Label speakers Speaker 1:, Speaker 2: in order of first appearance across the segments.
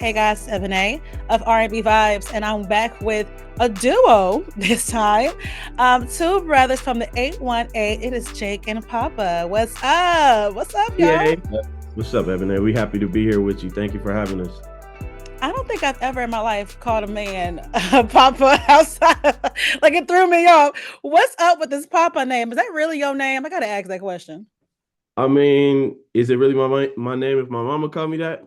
Speaker 1: Hey guys, Ebony of RnB Vibes, and I'm back with a duo this time. Two brothers from the 818. It is Jake and Papa. What's up? What's up, y'all?
Speaker 2: Yay. What's up, Evan? We happy to be here with you. Thank you for having us.
Speaker 1: I don't think I've ever in my life called a man Papa outside. Like it threw me off. What's up with this Papa name? Is that really your name? I gotta ask that question.
Speaker 2: I mean, is it really my name if my mama called me that?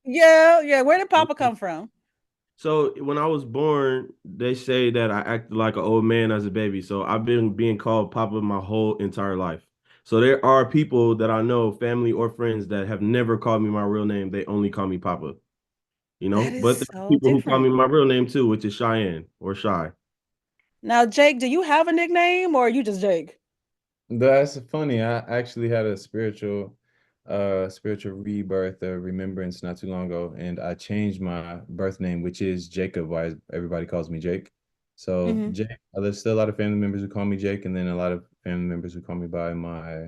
Speaker 1: Yeah, yeah. Where did Papa come from?
Speaker 2: So when I was born, they say that I acted like an old man as a baby. So I've been being called Papa my whole entire life. So there are people that I know, family or friends, that have never called me my real name. They only call me Papa,
Speaker 1: That is
Speaker 2: But there are
Speaker 1: so
Speaker 2: people who call
Speaker 1: different.
Speaker 2: me my real name too, which is Cheyenne or Shy.
Speaker 1: Now, Jake, do you have a nickname or are you just Jake?
Speaker 3: That's funny. I actually had a spiritual rebirth or remembrance not too long ago, and I changed my birth name, which is Jacob, why everybody calls me Jake. So
Speaker 1: Mm-hmm.
Speaker 3: Jake, there's still a lot of family members who call me Jake, and then a lot of family members who call me by my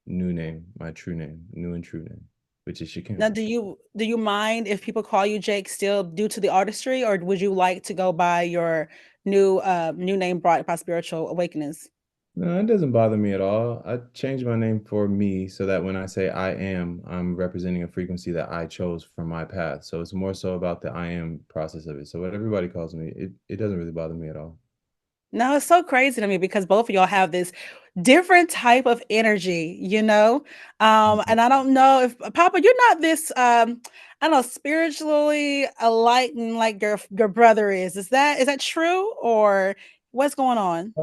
Speaker 3: new name, my true name, new and true name, which is
Speaker 1: Now,
Speaker 3: Shakim.
Speaker 1: do you mind if people call you Jake still due to the artistry, or would you like to go by your new name brought by spiritual awakenings?
Speaker 3: No, it doesn't bother me at all. I changed my name for me so that when I say I am, I'm representing a frequency that I chose from my path. So it's more so about the I am process of it. So what everybody calls me, it doesn't really bother me at all.
Speaker 1: No, it's so crazy to me because both of y'all have this different type of energy, you know?
Speaker 3: Mhm.
Speaker 1: And I don't know if Papa, you're not this I don't know, spiritually enlightened like your brother is. Is that true or what's going on?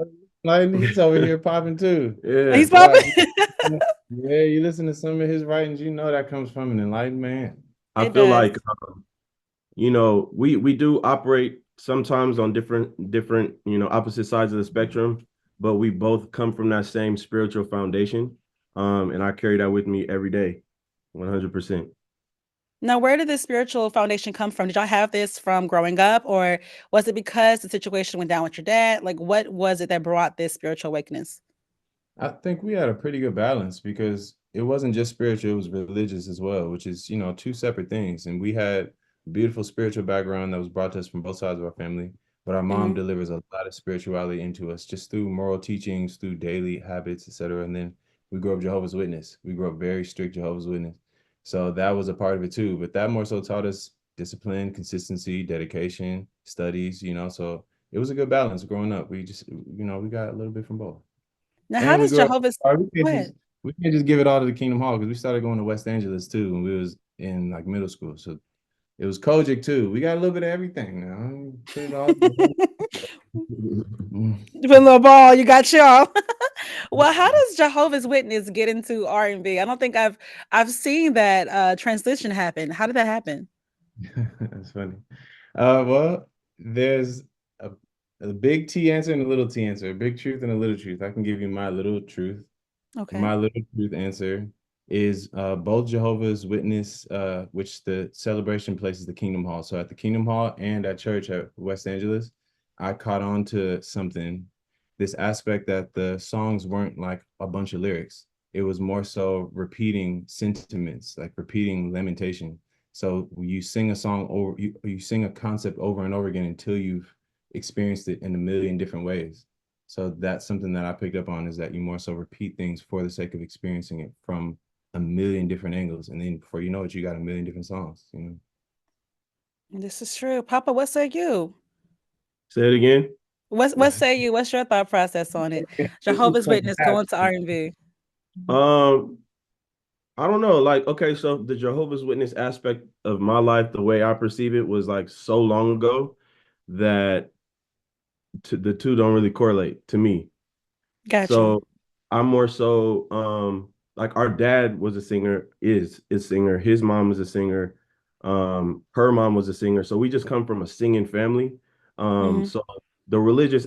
Speaker 3: Like he's over here popping too.
Speaker 2: Yeah.
Speaker 1: He's
Speaker 3: Wow.
Speaker 1: popping.
Speaker 3: Yeah, you listen to some of his writings, you know that comes from an enlightened man.
Speaker 2: I
Speaker 1: It
Speaker 2: feel
Speaker 1: does.
Speaker 2: like we do operate sometimes on different opposite sides of the spectrum, but we both come from that same spiritual foundation. And I carry that with me every day, 100%.
Speaker 1: Now, where did this spiritual foundation come from? Did y'all have this from growing up, or was it because the situation went down with your dad? Like, what was it that brought this spiritual awakeness?
Speaker 3: I think we had a pretty good balance because it wasn't just spiritual, it was religious as well, which is, two separate things. And we had a beautiful spiritual background that was brought to us from both sides of our family. But our mom
Speaker 1: Hmm.
Speaker 3: delivers a lot of spirituality into us just through moral teachings, through daily habits, etc. And then we grew up Jehovah's Witness. We grew up very strict Jehovah's Witness. So that was a part of it too. But that more so taught us discipline, consistency, dedication, studies. So it was a good balance growing up. We just, we got a little bit from both.
Speaker 1: Now, how
Speaker 3: And we
Speaker 1: does
Speaker 3: grew up.
Speaker 1: Jehovah's
Speaker 3: We
Speaker 1: go
Speaker 3: can't
Speaker 1: ahead?
Speaker 3: just we can't just give it all to the Kingdom Hall because we started going to West Angeles too when we was in like middle school. So it was Kojic too. We got a little bit of everything now. Put it all.
Speaker 1: You put a little ball, you got y'all. Well, how does Jehovah's Witness get into R&B? I don't think I've seen that transition happen. How did that happen?
Speaker 3: That's funny. Well, there's a, a big T answer and a little T answer, a big truth and a little truth. I can give you my little truth.
Speaker 1: Okay.
Speaker 3: My little truth answer is both Jehovah's Witness, which the celebration place is the Kingdom Hall. So at the Kingdom Hall and at church at West Angeles, I caught on to something, this aspect that the songs weren't like a bunch of lyrics. It was more so repeating sentiments, like repeating lamentation. So you sing a song over, you sing a concept over and over again until you've experienced it in a million different ways. So that's something that I picked up on is that you more so repeat things for the sake of experiencing it from a million different angles. And then before you know it, you got a million different songs.
Speaker 1: This is true. Papa, what say you?
Speaker 2: Say it again.
Speaker 1: What say you? What's your thought process on it? Jehovah's Witness going to R&B.
Speaker 2: Um, I don't know. Like, okay, so the Jehovah's Witness aspect of my life, the way I perceive it, was like so long ago that the two don't really correlate to me.
Speaker 1: Gotcha.
Speaker 2: So I'm more so like our dad was a singer, is a singer. His mom was a singer. Her mom was a singer. So we just come from a singing family.
Speaker 1: Hmm.
Speaker 2: So the religious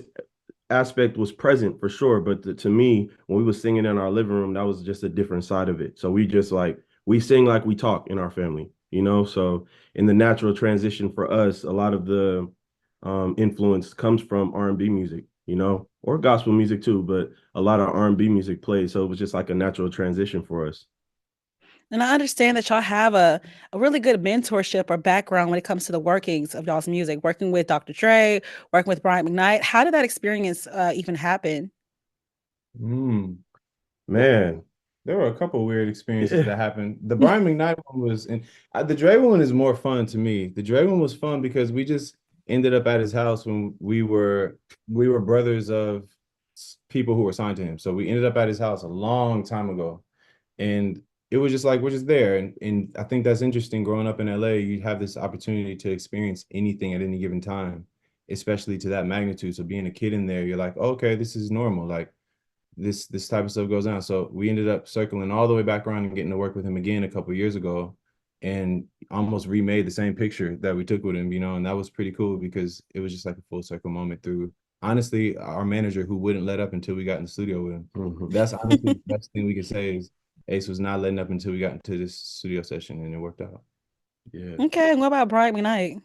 Speaker 2: aspect was present for sure, but to me, when we was singing in our living room, that was just a different side of it. So we just like we sing like we talk in our family. So in the natural transition for us, a lot of the influence comes from R&B music, or gospel music too, but a lot of R&B music plays. So it was just like a natural transition for us.
Speaker 1: And I understand that y'all have a really good mentorship or background when it comes to the workings of y'all's music, working with Dr. Dre, working with Brian McKnight. How did that experience even happen?
Speaker 3: Mm.
Speaker 2: Man,
Speaker 3: There were a couple weird experiences
Speaker 2: yeah.
Speaker 3: that happened. The Brian McKnight one was, and the Dre one is more fun to me. The Dre one was fun because we just ended up at his house when we were brothers of people who were signed to him. So we ended up at his house a long time ago, and it was just like we're just there. And I think that's interesting. Growing up in LA, you have this opportunity to experience anything at any given time, especially to that magnitude. So being a kid in there, you're like, okay, this is normal. Like this type of stuff goes on. So we ended up circling all the way back around and getting to work with him again a couple of years ago, and almost remade the same picture that we took with him, and that was pretty cool because it was just like a full circle moment through honestly our manager who wouldn't let up until we got in the studio with him.
Speaker 2: Mhm.
Speaker 3: That's honestly the best thing we could say is Ace was not letting up until we got into this studio session and it worked out.
Speaker 2: Yeah.
Speaker 1: Okay, and what about Brian McKnight?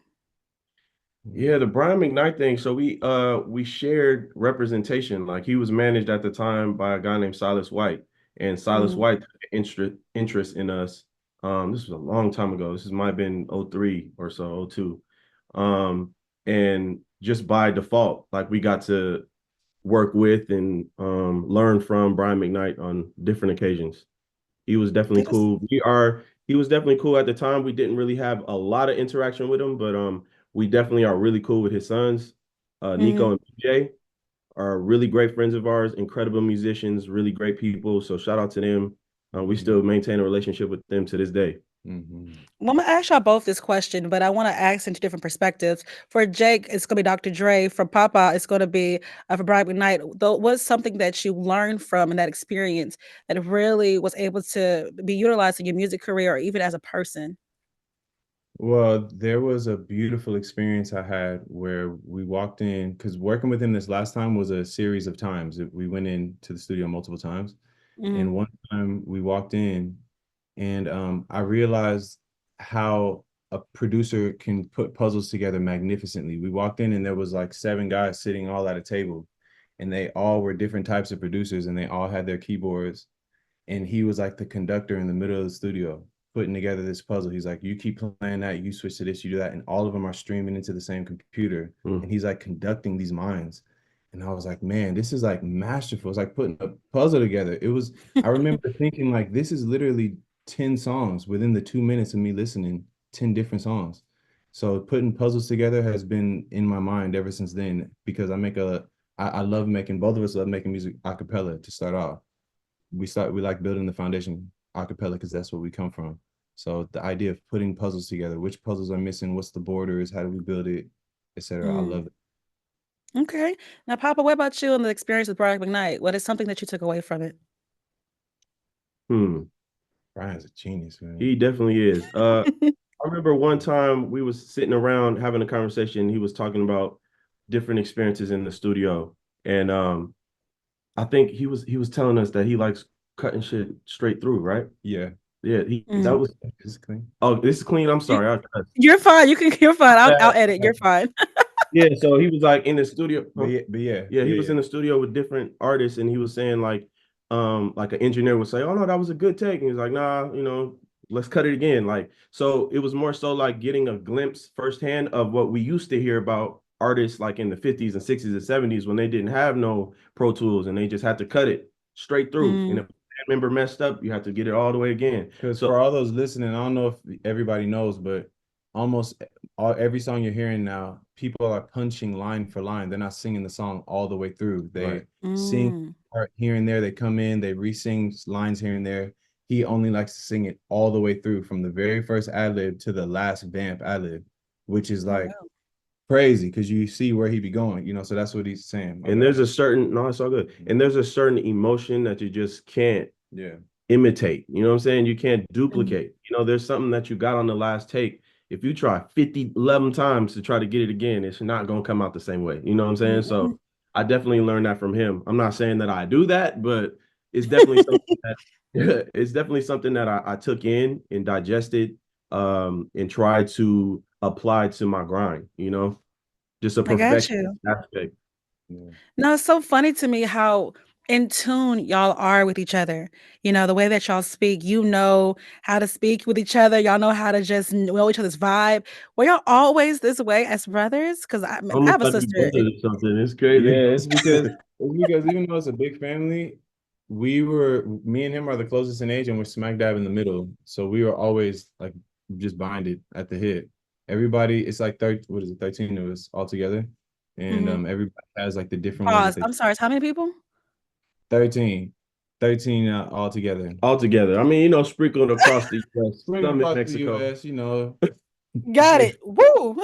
Speaker 2: Yeah, the Brian McKnight thing. So we shared representation. Like he was managed at the time by a guy named Silas White, and Silas
Speaker 1: Mm,
Speaker 2: White took an interest in us. This was a long time ago. This might have been '03 or so, '02. And just by default, like we got to work with and learn from Brian McKnight on different occasions. He was definitely
Speaker 1: that's,
Speaker 2: cool. He was definitely cool at the time. We didn't really have a lot of interaction with him, but we definitely are really cool with his sons. Nico
Speaker 1: mm,
Speaker 2: and PJ are really great friends of ours, incredible musicians, really great people. So shout out to them. We still maintain a relationship with them to this day.
Speaker 3: Mm-hmm.
Speaker 1: well, I'm gonna ask y'all both this question, but I want to ask into different perspectives. For Jake, it's gonna be Dr. Dre. For Papa, it's gonna be for Brian McKnight. Though, what's something that you learned from in that experience that really was able to be utilized in your music career or even as a person?
Speaker 3: Well, there was a beautiful experience I had where we walked in because working with him this last time was a series of times. We went into the studio multiple times,
Speaker 1: Mm,
Speaker 3: and one time we walked in, and I realized how a producer can put puzzles together magnificently. We walked in, and there was like 7 guys sitting all at a table, and they all were different types of producers, and they all had their keyboards, and he was like the conductor in the middle of the studio putting together this puzzle. He's like, you keep playing that, you switch to this, you do that, and all of them are streaming into the same computer,
Speaker 2: Mm.
Speaker 3: and he's like conducting these minds. And I was like, man, this is like masterful. It's like putting a puzzle together. It was, I remember thinking like, this is literally 10 songs within the 2 minutes of me listening, 10 different songs. So putting puzzles together has been in my mind ever since then because I love making, both of us love making music a cappella to start off. We like building the foundation a cappella because that's where we come from. So the idea of putting puzzles together, which puzzles are missing, what's the borders, how do we build it, etc. I
Speaker 1: mm.
Speaker 3: love it.
Speaker 1: Okay. Now, Papa, what about you and the experience with Brian McKnight? What is something that you took away from it?
Speaker 2: Hmm.
Speaker 3: Brian's a genius, man.
Speaker 2: He definitely is. I remember one time we was sitting around having a conversation. He was talking about different experiences in the studio, and I think he was telling us that he likes cutting shit straight through, right?
Speaker 3: Yeah.
Speaker 2: Yeah, he that
Speaker 1: Mm.
Speaker 2: was.
Speaker 3: This is clean.
Speaker 2: Oh, this is clean. I'm
Speaker 1: You,
Speaker 2: sorry. I cussed.
Speaker 1: you're fine. You're fine. I'll
Speaker 2: Bad.
Speaker 1: edit. You're fine.
Speaker 2: Yeah, so he was like in the studio.
Speaker 3: But
Speaker 2: Huh?
Speaker 3: yeah, but yeah,
Speaker 2: Yeah, he
Speaker 3: yeah,
Speaker 2: was
Speaker 3: yeah.
Speaker 2: in the studio with different artists, and he was saying like an engineer would say, "Oh no, that was a good take," and he's like, "Nah, let's cut it again." Like, so it was more so like getting a glimpse firsthand of what we used to hear about artists like in the '50s and '60s and '70s when they didn't have no Pro Tools and they just had to cut it straight through. And
Speaker 1: Mm,
Speaker 2: if a band member messed up, you have to get it all the way again.
Speaker 3: Because
Speaker 2: So
Speaker 3: for all those listening, I don't know if everybody knows, but almost every song you're hearing now, people are punching line for line. They're not singing the song all the way through.
Speaker 2: right.
Speaker 3: They sing
Speaker 1: mm.
Speaker 3: part here and there. They come in, they re-sing lines here and there. He only likes to sing it all the way through from the very first ad lib to the last vamp ad lib, which is
Speaker 1: Oh,
Speaker 3: like
Speaker 1: wow.
Speaker 3: crazy because you see where he be going, So that's what he's saying. My
Speaker 2: And
Speaker 3: bad.
Speaker 2: there's a certain no, it's all good. And there's a certain emotion that you just can't
Speaker 3: Yeah.
Speaker 2: imitate. You know what I'm saying? You can't
Speaker 1: Mm,
Speaker 2: duplicate. There's something that you got on the last take. If you try 50, 11 times to try to get it again, it's not going to come out the same way. You know what I'm saying? So
Speaker 1: mm,
Speaker 2: I definitely learned that from him. I'm not saying that I do that, but it's definitely something that it's definitely something that I took in and digested and tried to apply to my grind, just a
Speaker 1: I got
Speaker 2: perfection
Speaker 1: you.
Speaker 2: aspect.
Speaker 3: Yeah.
Speaker 1: No, it's so funny to me how in tune y'all are with each other. You know, the way that y'all speak, you know how to speak with each other. Y'all know how to just know each other's vibe. Were y'all always this way as brothers? Because I
Speaker 2: Almost
Speaker 1: have a
Speaker 2: like we
Speaker 1: sister.
Speaker 2: brothers or something. It's
Speaker 3: Yeah,
Speaker 2: crazy.
Speaker 3: it's because even though it's a big family, me and him are the closest in age, and we're smack dab in the middle. So we were always like just binded at the hip. Everybody, it's like 30, what is it, 13 of us all together, and
Speaker 1: Mhm.
Speaker 3: everybody has like the different ways that
Speaker 1: Pause.
Speaker 3: they
Speaker 1: I'm sorry. How many people?
Speaker 3: 13, 13 all together.
Speaker 2: All together. I mean, sprinkled across the US,
Speaker 3: Swing
Speaker 2: some in
Speaker 3: across the
Speaker 2: Mexico.
Speaker 3: U.S., you know.
Speaker 1: Got it. Woo.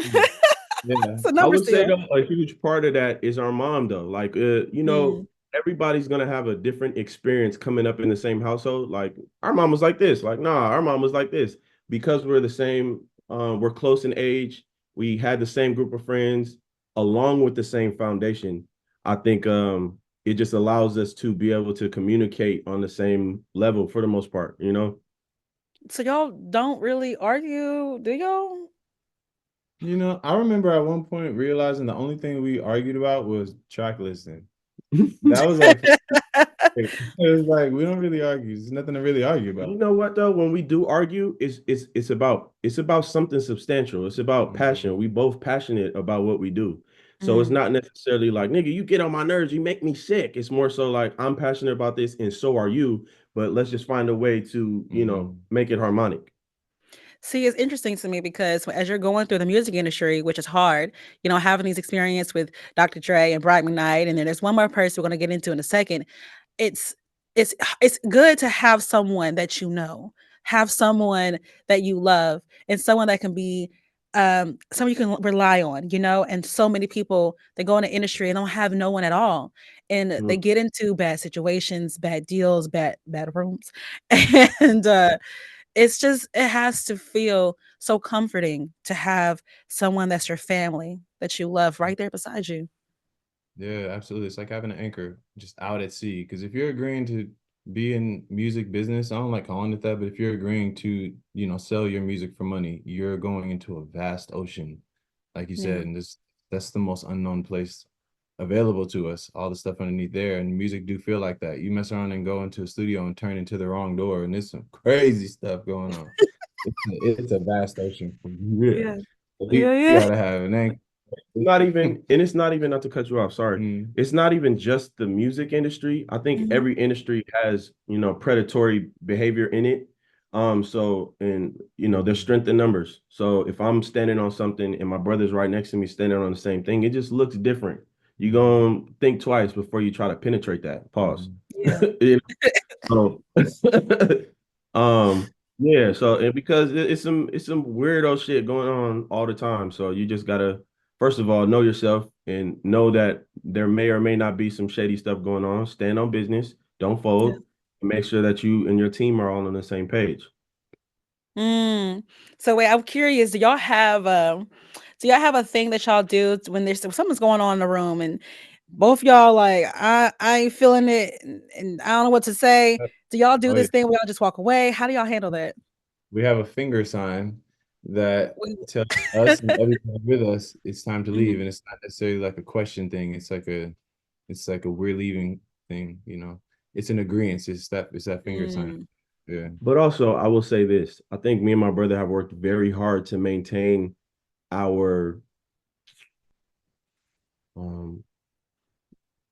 Speaker 3: Yeah.
Speaker 1: It's a
Speaker 2: I
Speaker 1: number
Speaker 2: would say
Speaker 1: still.
Speaker 2: though, a huge part of that is our mom though. Like,
Speaker 1: Mm,
Speaker 2: everybody's gonna have a different experience coming up in the same household. Like, our mom was like this. Like, nah, our mom was like this. Because we're the same. We're close in age. We had the same group of friends, along with the same foundation. I think it just allows us to be able to communicate on the same level for the most part.
Speaker 1: so y'all don't really argue, do y'all?
Speaker 3: You know, I remember at one point realizing the only thing we argued about was track listing. That was like, it was like we don't really argue. There's nothing to really argue
Speaker 2: You
Speaker 3: about.
Speaker 2: know what though? When we do argue, it's about something substantial. It's about
Speaker 3: Mhm.
Speaker 2: passion. We both passionate about what we do. So it's
Speaker 1: Mm.
Speaker 2: not necessarily like, nigga, you get on my nerves, you make me sick. It's more so like I'm passionate about this and so are you, but let's just find a way to,
Speaker 3: Mhm.
Speaker 2: make it harmonic.
Speaker 1: See, it's interesting to me because as you're going through the music industry, which is hard, having these experience with Dr. Dre and Bright McKnight, and then there's one more person we're going to get into in a second. It's it's good to have someone that you know, have someone that you love, and someone that can be someone you can rely on, and so many people that go in the industry and don't have no one at all. And they
Speaker 2: Mhm.
Speaker 1: get into bad situations, bad deals, bad rooms. And it has to feel so comforting to have someone that's your family that you love right there beside you.
Speaker 3: Yeah, absolutely. It's like having an anchor just out at sea. Because if you're agreeing to be in music business, I don't like calling it that, but if you're agreeing to, sell your music for money, you're going into a vast ocean, like you said,
Speaker 1: Yeah.
Speaker 3: and that's the most unknown place available to us. All the stuff underneath there, and music do feel like that. You mess around and go into a studio and turn into the wrong door, and there's some crazy stuff going on. It's a vast ocean from here.
Speaker 1: Yeah.
Speaker 3: You,
Speaker 1: Yeah,
Speaker 3: you
Speaker 1: yeah.
Speaker 3: gotta have an anchor.
Speaker 2: Not even, and it's not even, not to cut you off, sorry.
Speaker 3: Mm,
Speaker 2: It's not even just the music industry. I think
Speaker 1: Mhm.
Speaker 2: every industry has, predatory behavior in it. So, and there's
Speaker 3: mhm,
Speaker 2: strength in numbers. So if I'm standing on something and my brother's right next to me standing on the same thing, it just looks different. You
Speaker 3: mhm,
Speaker 2: gonna think twice before you try to penetrate that. Pause.
Speaker 3: mhm.
Speaker 1: Yeah.
Speaker 2: So, yeah. So, and because it's some weirdo shit going on all the time. So you just gotta, first of all, know yourself and know that there may or may not be some shady stuff going on. Stand on business. Don't
Speaker 1: Yeah.
Speaker 2: fold. Make sure that you and your team are all on the same page.
Speaker 1: Mm. So wait, I'm curious, do y'all have a thing that y'all do when there's something's going on in the room and both y'all like I ain't feeling it and I don't know what to say. Do y'all do
Speaker 3: Oh yeah.
Speaker 1: this thing where y'all just walk away? How do y'all handle that?
Speaker 3: We have a finger sign that
Speaker 1: We-
Speaker 3: tells us and everyone with us it's time to leave.
Speaker 1: Mhm.
Speaker 3: And it's not necessarily like a question thing. It's like a we're leaving thing, you know. It's an agreement. It's that finger sign.
Speaker 1: Mm.
Speaker 3: Yeah.
Speaker 2: But also, I will say this: I think me and my brother have worked very hard to maintain our um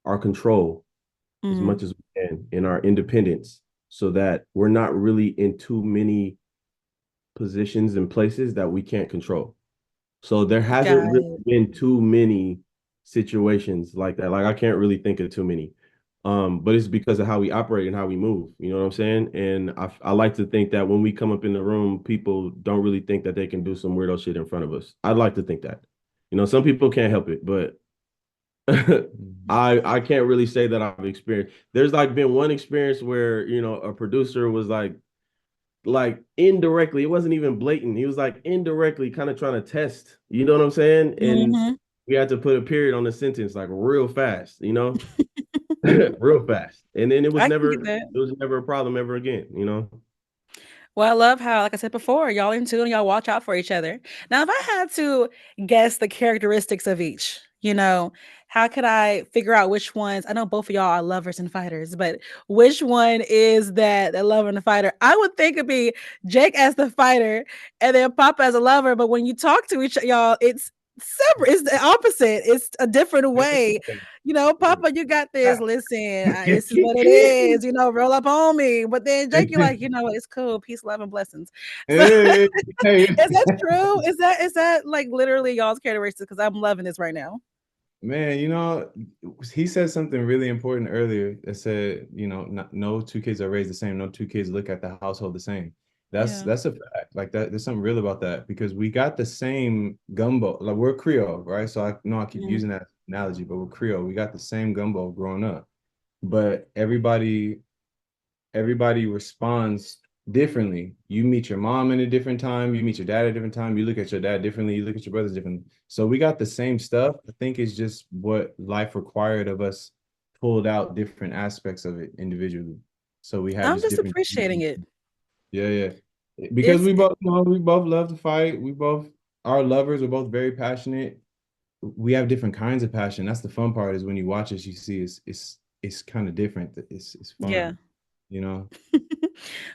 Speaker 2: our control as
Speaker 1: Mhm.
Speaker 2: much as we can in our independence so that we're not really in too many positions and places that we can't control. So there hasn't
Speaker 1: Got
Speaker 2: really
Speaker 1: it.
Speaker 2: been too many situations like that. Like I can't really think of too many. But it's because of how we operate and how we move. You know what I'm saying? And I like to think that when we come up in the room, people don't really think that they can do some weirdo shit in front of us. I'd like to think that. Some people can't help it, but
Speaker 3: Mhm.
Speaker 2: I can't really say that I've experienced. There's like been one experience where, a producer was like indirectly, it wasn't even blatant. He was like indirectly kind of trying to test, you know what I'm saying? And
Speaker 1: Mhm.
Speaker 2: we had to put a period on the sentence like real fast, real fast. And then it was
Speaker 1: I can get
Speaker 2: never
Speaker 1: that.
Speaker 2: it was never a problem ever again.
Speaker 1: Well, I love how, like I said before, y'all in tune, y'all watch out for each other. Now, if I had to guess the characteristics of each, how could I figure out which ones? I know both of y'all are lovers and fighters, but which one is that lover and the fighter? I would think it'd be Jake as the fighter and then Papa as a lover. But when you talk to y'all, it's separate. It's the opposite. It's a different way. Papa, you got this. Listen, this is what it is. Roll up on me. But then Jake, you're like, it's cool. Peace, love, and blessings. So
Speaker 3: Hey, hey.
Speaker 1: is that true? Is that like literally y'all's characteristics? Because I'm loving this right now.
Speaker 3: Man, he said something really important earlier that said, no two kids are raised the same. No two kids look at the household the same. That's
Speaker 1: Yeah.
Speaker 3: that's a fact. Like that, there's something real about that because we got the same gumbo. Like we're Creole, right? So I know I keep
Speaker 1: Mhm.
Speaker 3: using that analogy, but we're Creole. We got the same gumbo growing up, but everybody responds differently. You meet your mom in a different time, you meet your dad at a different time, you look at your dad differently, you look at your brothers differently. So we got the same stuff. I think it's just what life required of us, pulled out different aspects of it individually. So we have
Speaker 1: I'm
Speaker 3: just
Speaker 1: just
Speaker 3: different.
Speaker 1: appreciating it.
Speaker 3: Yeah, yeah. Because
Speaker 1: It's
Speaker 3: we both love to fight. We both are lovers. We're both very passionate. We have different kinds of passion. That's the fun part, is when you watch us, you see it's kind of different. It's
Speaker 1: yeah.
Speaker 3: fun, you know.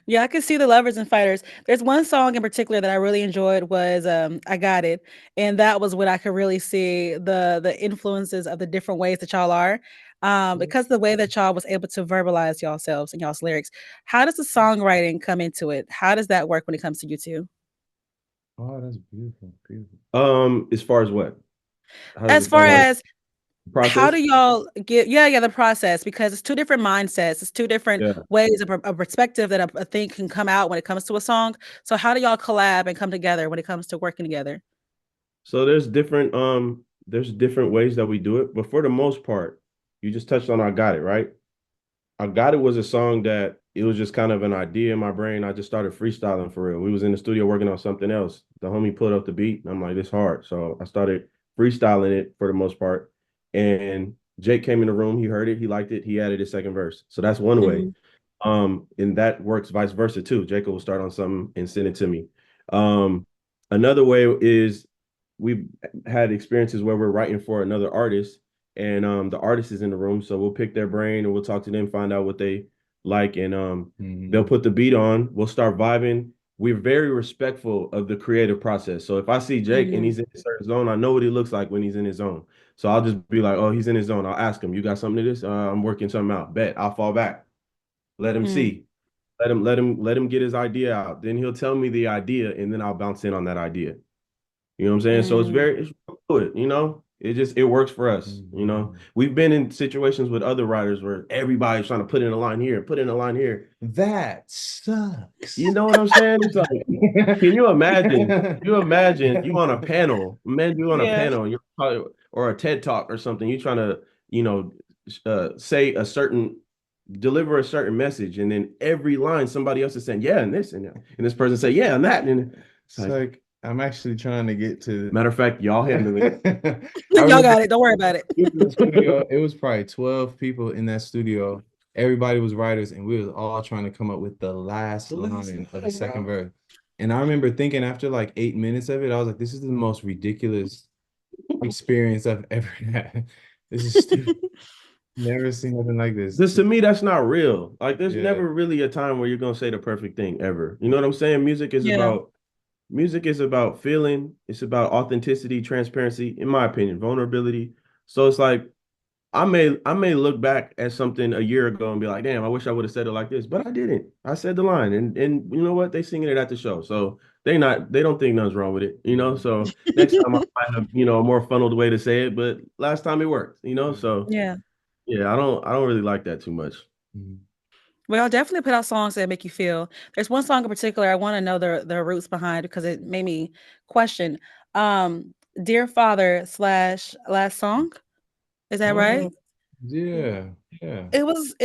Speaker 1: Yeah, I can see the lovers and fighters. There's one song in particular that I really enjoyed was I Got It. And that was when I could really see the influences of the different ways that y'all are. Because the way that y'all was able to verbalize yourselves and y'all's lyrics. How does the songwriting come into it? How does that work when it comes to you two?
Speaker 3: Oh, that's beautiful, beautiful.
Speaker 2: As far as what? How does
Speaker 1: As
Speaker 2: it go?
Speaker 1: far
Speaker 2: Like
Speaker 1: as how
Speaker 2: process?
Speaker 1: do y'all get the process, because it's two different mindsets, it's two different
Speaker 2: Yeah.
Speaker 1: ways of a perspective that a thing can come out when it comes to a song. So how do y'all collab and come together when it comes to working together?
Speaker 2: So there's different ways that we do it, but for the most part, you just touched on I Got It, right? I Got It was a song that it was just kind of an idea in my brain. I just started freestyling for real. We was in the studio working on something else. The homie pulled up the beat, and I'm like, this hard. So I started freestyling it for the most part. And Jake came in the room, he heard it, he liked it, he added his second verse. So that's one way.
Speaker 1: Mhm,
Speaker 2: And that works vice versa too. Jacob will start on something and send it to me. Um, Another way is we've had experiences where we're writing for another artist, and the artist is in the room, so we'll pick their brain and we'll talk to them, find out what they like, and they'll put the beat on. We'll start vibing. We're very respectful of the creative process. So if I see Jake and
Speaker 1: mhm,
Speaker 2: he's in a certain zone, I know what he looks like when he's in his zone. So I'll just be like, "Oh, he's in his zone." I'll ask him, "You got something to this?" "I'm working something out." Bet. I'll fall back. Let him
Speaker 1: mm,
Speaker 2: see. Let him get his idea out. Then he'll tell me the idea, and then I'll bounce in on that idea. You know what I'm saying? So
Speaker 1: mm,
Speaker 2: it's fluid. It works for us. We've been in situations with other writers where everybody's trying to put in a line here, put in a line here.
Speaker 3: That sucks.
Speaker 2: You know what I'm saying? It's like, can you imagine? You imagine you on a panel, man, you on a
Speaker 1: yeah,
Speaker 2: panel, and you're probably, or a TED talk or something. You're trying to, you know, say a certain, deliver a certain message, and then every line somebody else is saying, yeah, and this, and this person say, yeah, and that, and it's
Speaker 3: It's
Speaker 2: like,
Speaker 3: like I'm actually trying to get to.
Speaker 2: matter of fact, y'all handle it.
Speaker 3: I
Speaker 1: y'all
Speaker 3: remember
Speaker 1: got it, don't worry about it.
Speaker 3: in the studio, it was probably 12 people in that studio. Everybody was writers, and we was all trying to come up with the last line of the second verse. And I remember thinking after like 8 minutes of it, I was like, this is the most ridiculous experience I've ever had. This is stupid. Never seen nothing like this.
Speaker 2: This, to me, that's not real. Like, there's
Speaker 3: Yeah.
Speaker 2: never really a time where you're gonna say the perfect thing ever. You know what I'm saying?
Speaker 1: Yeah.
Speaker 2: Music is about feeling. It's about authenticity, transparency, in my opinion, vulnerability. So it's like I may look back at something a year ago and be like, damn, I wish I would have said it like this, but I didn't. I said the line, and you know what? They singing it at the show, so they don't think nothing's wrong with it. So next time I find a more funneled way to say it, but last time it worked. So
Speaker 1: Yeah.
Speaker 2: yeah, I don't really like that too much.
Speaker 3: Mhm.
Speaker 1: Well, I'll definitely put out songs that make you feel. There's one song in particular I want to know the roots behind because it made me question. Um, Dear Father slash last song. Is that right?
Speaker 3: Oh, yeah, yeah.
Speaker 1: It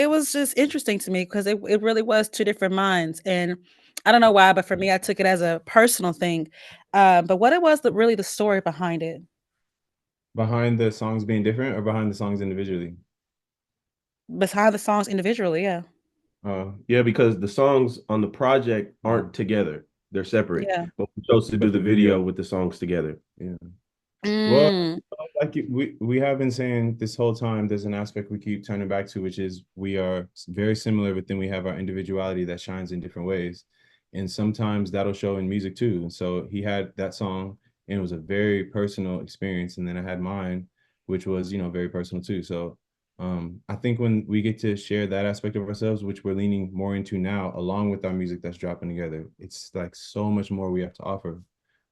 Speaker 1: was just interesting to me because it really was two different minds. And I don't know why, but for me, I took it as a personal thing. But what it was really the story behind it.
Speaker 3: Behind the songs being different or behind the songs individually?
Speaker 1: Behind the songs individually, yeah.
Speaker 2: Yeah, because the songs on the project aren't together; they're separate.
Speaker 1: Yeah.
Speaker 2: But we chose to do the video with the songs together.
Speaker 3: Yeah. Well,
Speaker 1: Mm,
Speaker 3: we have been saying this whole time, there's an aspect we keep turning back to, which is we are very similar, but then we have our individuality that shines in different ways. And sometimes that'll show in music too. And so he had that song and it was a very personal experience. And then I had mine, which was, very personal too. So I think when we get to share that aspect of ourselves, which we're leaning more into now, along with our music that's dropping together, it's like so much more we have to offer.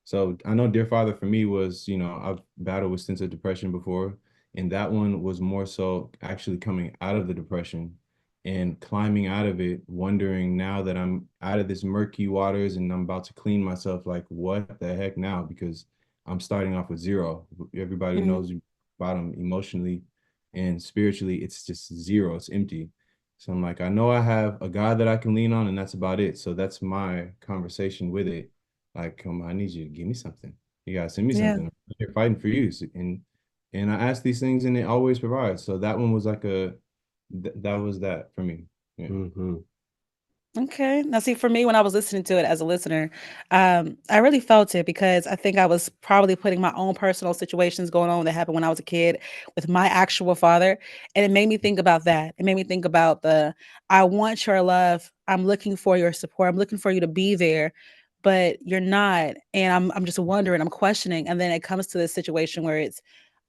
Speaker 3: So I know Dear Father for me was, I've battled with stints of depression before, and that one was more so actually coming out of the depression and climbing out of it, wondering now that I'm out of this murky waters and I'm about to clean myself, like what the heck now? Because I'm starting off with zero. Everybody who
Speaker 1: mhm.
Speaker 3: knows you bottom emotionally and spiritually, it's just zero, it's empty. So I'm like, I know I have a God that I can lean on, and that's about it. So that's my conversation with it. Like, come on, I need you to give me something. You gotta send me
Speaker 1: Yeah.
Speaker 3: something. I'm here fighting for you. And I ask these things and it always provides. So that one was like that was that for me. Yeah.
Speaker 2: Hmm.
Speaker 1: Okay. Now, see, for me, when I was listening to it as a listener, I really felt it because I think I was probably putting my own personal situations going on that happened when I was a kid with my actual father. And it made me think about that. It made me think about I want your love. I'm looking for your support. I'm looking for you to be there, but you're not. And I'm just wondering, I'm questioning. And then it comes to this situation where it's,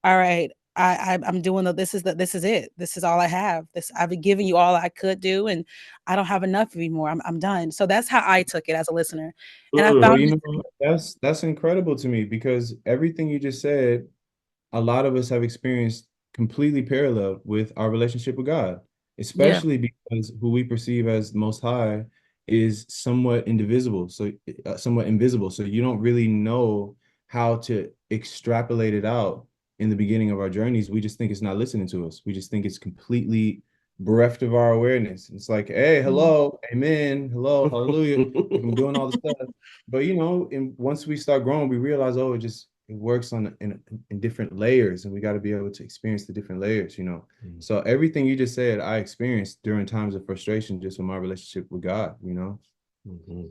Speaker 1: all right, I'm doing this is it. This is all I have. I've been giving you all I could do. And I don't have enough anymore. I'm done. So that's how I took it as a listener. And I
Speaker 3: Well,
Speaker 1: found it
Speaker 3: that's incredible to me because everything you just said a lot of us have experienced completely parallel with our relationship with God,
Speaker 1: yeah.
Speaker 3: especially because who we perceive as Most High is somewhat indivisible, so somewhat invisible. So you don't really know how to extrapolate it out in the beginning of our journeys. We just think it's not listening to us. We just think it's completely bereft of our awareness. It's like, hey,
Speaker 1: Mhm.
Speaker 3: hello, amen, hello, hallelujah. Like I'm doing all the stuff. But and once we start growing, we realize, oh, it works in different layers, and we got to be able to experience the different layers. So everything you just said, I experienced during times of frustration just with my relationship with God.
Speaker 2: Hmm.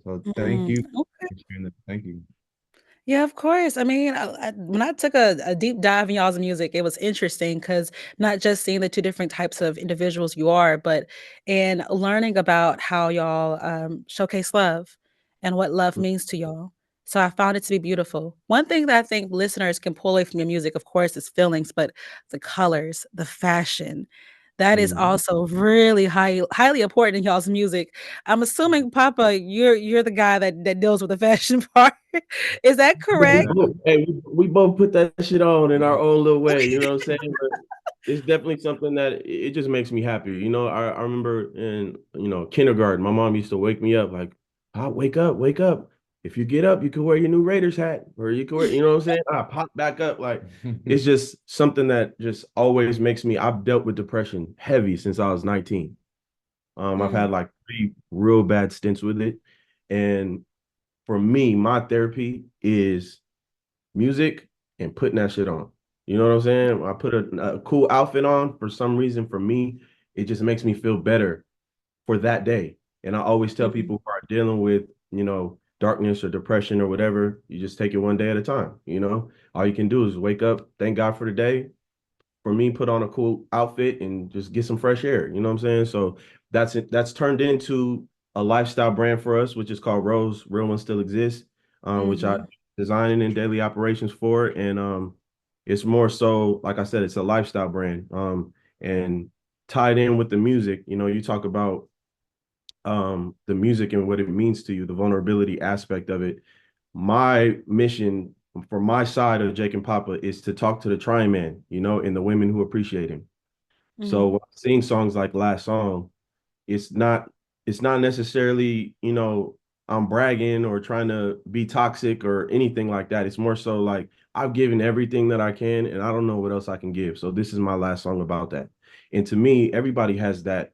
Speaker 3: So thank
Speaker 1: Mm.
Speaker 3: you
Speaker 1: Okay.
Speaker 3: for sharing that. Thank you.
Speaker 1: Yeah, of course. I mean, when I took a deep dive in y'all's music, it was interesting because not just seeing the two different types of individuals you are, but in learning about how y'all showcase love and what love means to y'all. So I found it to be beautiful. One thing that I think listeners can pull away from your music, of course, is feelings, but the colors, the fashion, that is
Speaker 2: Hmm.
Speaker 1: also really highly important in y'all's music. I'm assuming, Papa, you're the guy that deals with the fashion part. Is that
Speaker 2: We
Speaker 1: correct?
Speaker 2: both, hey, we both put that shit on in our own little way. You know what I'm saying? But it's definitely something that it just makes me happy. I remember in kindergarten, my mom used to wake me up like, wake up, wake up. If you get up, you can wear your new Raiders hat, or you can wear, you know what I'm saying? I pop back up. Like it's just something that just always makes me. I've dealt with depression heavy since I was 19. I've
Speaker 1: Mm,
Speaker 2: had like 3 real bad stints with it, and for me, my therapy is music and putting that shit on. You know what I'm saying? I put a cool outfit on for some reason. For me, it just makes me feel better for that day. And I always tell
Speaker 1: mhm,
Speaker 2: people who are dealing with, darkness or depression or whatever, you just take it one day at a time. All you can do is wake up, thank God for the day, for me, put on a cool outfit and just get some fresh air. You know what I'm saying? So that's it. That's turned into a lifestyle brand for us, which is called Rose. Real One Still Exists, which I
Speaker 1: mhm,
Speaker 2: designing in daily operations for. And it's more so, like I said, it's a lifestyle brand. And tied in with the music, you talk about the music and what it means to you, the vulnerability aspect of it. My mission for my side of Jake&Papa is to talk to the trying man, and the women who appreciate him. So
Speaker 1: mhm.
Speaker 2: when I sing songs like Last Song, it's not it's not necessarily, I'm bragging or trying to be toxic or anything like that. It's more so like I've given everything that I can and I don't know what else I can give. So this is my last song about that. And to me, everybody has that,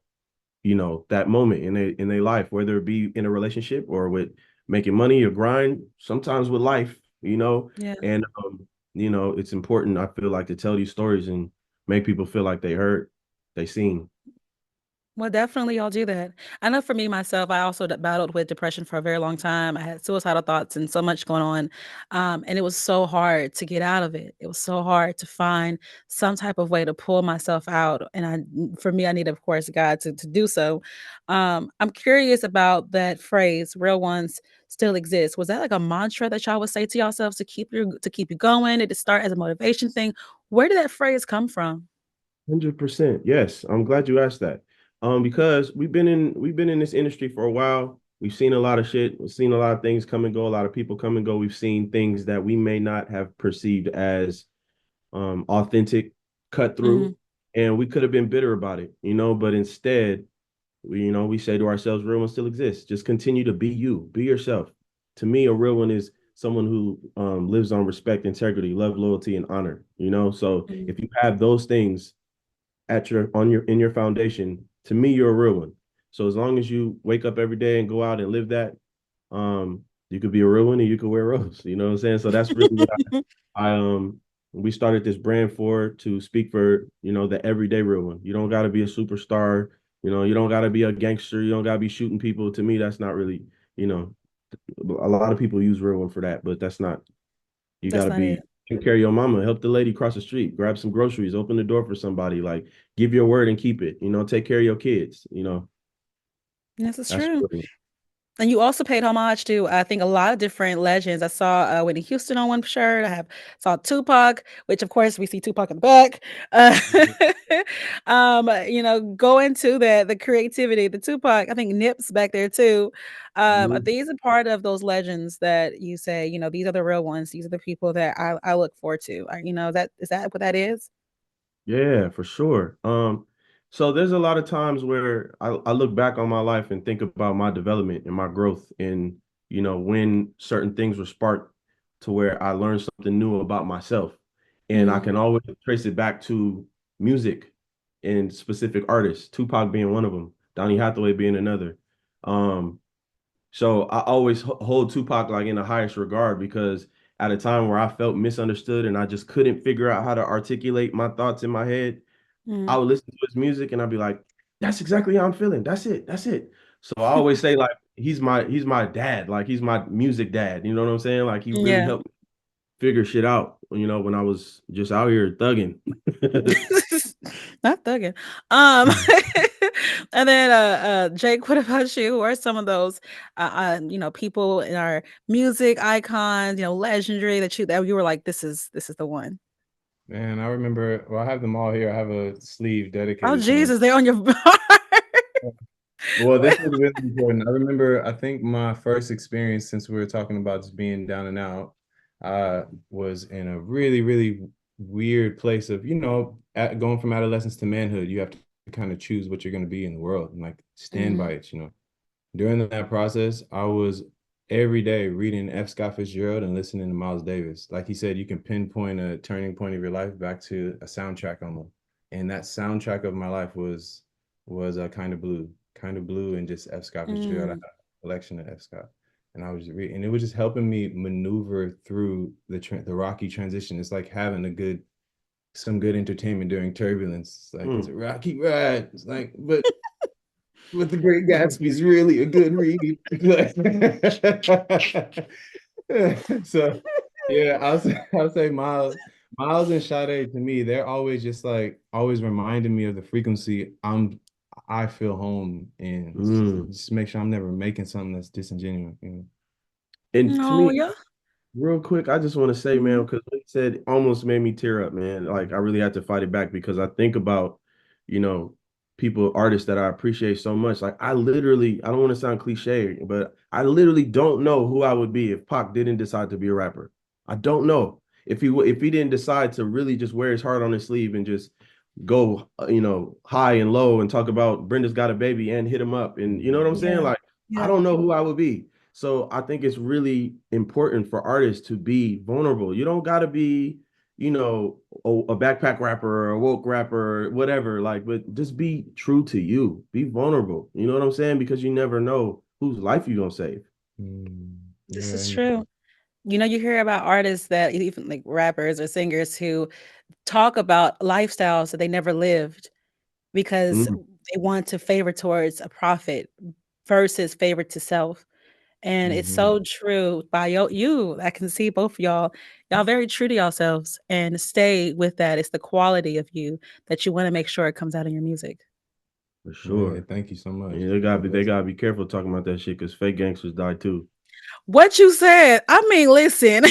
Speaker 2: that moment in their life, whether it be in a relationship or with making money or grind, sometimes with life.
Speaker 1: Yeah.
Speaker 2: And it's important, I feel like, to tell these stories and make people feel like they heard, they seen.
Speaker 1: Well, definitely, I'll do that. I know for me myself, I also battled with depression for a very long time. I had suicidal thoughts and so much going on, and it was so hard to get out of it. It was so hard to find some type of way to pull myself out, and for me, I need, of course, God to do so. I'm curious about that phrase, "Real ones still exist." Was that like a mantra that y'all would say to yourselves to keep you going? Did it start as a motivation thing? Where did that phrase come from?
Speaker 2: 100%. Yes, I'm glad you asked that. Because we've been in this industry for a while. We've seen a lot of shit. We've seen a lot of things come and go. A lot of people come and go. We've seen things that we may not have perceived as authentic, cut
Speaker 1: Mhm.
Speaker 2: through, and we could have been bitter about it, But instead, we say to ourselves, real one still exists. Just continue to be you, be yourself. To me, a real one is someone who lives on respect, integrity, love, loyalty, and honor. So
Speaker 1: Mhm.
Speaker 2: if you have those things at your on your in your foundation, to me, you're a real one. So as long as you wake up every day and go out and live that, you could be a real one and you could wear rose. You know what I'm saying? So that's really what I we started this brand for to speak for, the everyday real one. You don't gotta be a superstar, you don't gotta be a gangster, you don't gotta be shooting people. To me, that's not really, you know, a lot of people use real one for that, but that's not. You
Speaker 1: That's
Speaker 2: gotta
Speaker 1: not it.
Speaker 2: be take care of your mama, help the lady cross the street, grab some groceries, open the door for somebody, like give your word and keep it, take care of your kids.
Speaker 1: Yes, it's
Speaker 2: That's
Speaker 1: true.
Speaker 2: real.
Speaker 1: And you also paid homage to, I think, a lot of different legends. I saw Whitney Houston on one shirt. Saw Tupac, which of course we see Tupac in the back. Uh, go into the creativity, the Tupac. I think Nip's back there too.
Speaker 2: Mhm.
Speaker 1: These are part of those legends that you say, these are the real ones. These are the people that I look forward to. Is that what that is?
Speaker 2: Yeah, for sure. So there's a lot of times where I look back on my life and think about my development and my growth and when certain things were sparked to where I learned something new about myself. And I
Speaker 1: Mm,
Speaker 2: can always trace it back to music and specific artists, Tupac being one of them, Donny Hathaway being another. Um, so I always hold Tupac like in the highest regard because at a time where I felt misunderstood and I just couldn't figure out how to articulate my thoughts in my head, I
Speaker 1: mm.
Speaker 2: would listen to his music and I'd be like, that's exactly how I'm feeling. That's it. That's it. So I always say like he's my dad, like he's my music dad. You know what I'm saying? Like he really
Speaker 1: Yeah.
Speaker 2: helped me figure shit out, when I was just out here thugging.
Speaker 1: Not thugging. Um,
Speaker 3: Mhm.
Speaker 1: and then, Jake, what about you? Who are some of those, people in our music icons, legendary that you were like, this is the one.
Speaker 3: Man, I remember. Well, I have them all here. I have a sleeve
Speaker 1: Oh
Speaker 3: dedicated to them.
Speaker 1: Jesus, they're on your heart.
Speaker 3: Well, this is really important. I remember, I think my first experience, since we were talking about just being down and out, was in a really, really weird place of, going from adolescence to manhood. You have to kind of choose what you're going to be in the world and like stand
Speaker 1: Mhm,
Speaker 3: by it. During that process, I was every day reading F. Scott Fitzgerald and listening to Miles Davis. Like he said, you can pinpoint a turning point of your life back to a soundtrack almost. And that soundtrack of my life was kind of blue, and just F. Scott Fitzgerald. I had
Speaker 1: mm,
Speaker 3: a collection of F. Scott, and I was just reading, and it was just helping me maneuver through the rocky transition. It's like having some good entertainment during turbulence. It's like it's a
Speaker 2: Mm.
Speaker 3: rocky ride. It's like, but The Great Gatsby is really a good read. So yeah, I'll say Miles and Sade, to me, they're always just like always reminding me of the frequency I feel home in.
Speaker 2: Mm.
Speaker 3: Just make sure I'm never making something that's disingenuous.
Speaker 2: And to
Speaker 1: oh
Speaker 2: me,
Speaker 1: yeah.
Speaker 2: real quick, I just want to say, man,
Speaker 1: Mhm,
Speaker 2: because what he said almost made me tear up, man. Like I really had to fight it back because I think about, you know, people, artists that I appreciate so much. Like I don't want to sound cliche, but I literally don't know who I would be if Pac didn't decide to be a rapper. I don't know if he didn't decide to really just wear his heart on his sleeve and just go, high and low and talk about Brenda's got a baby and hit him up. And you know what I'm saying?
Speaker 1: yeah,
Speaker 2: Like, I
Speaker 1: yeah,
Speaker 2: don't know who I would be. So I think it's really important for artists to be vulnerable. You don't got to be, a backpack rapper or a woke rapper or whatever. Like, but just be true to you. Be vulnerable. You know what I'm saying? Because you never know whose life you're gonna save.
Speaker 1: this
Speaker 3: Yeah,
Speaker 1: is true. You hear about artists that even like rappers or singers who talk about lifestyles that they never lived because
Speaker 2: Mm.
Speaker 1: they want to favor towards a profit versus favor to self. And it's
Speaker 3: Mm-hmm.
Speaker 1: so true by you. I can see both of y'all. Y'all very true to yourselves and stay with that. It's the quality of you that you want to make sure it comes out in your music.
Speaker 2: For
Speaker 3: Yeah,
Speaker 2: sure.
Speaker 3: thank you so much.
Speaker 2: Yeah, they gotta be careful talking about that shit because fake gangsters die too.
Speaker 1: What you said, I mean, listen,
Speaker 2: They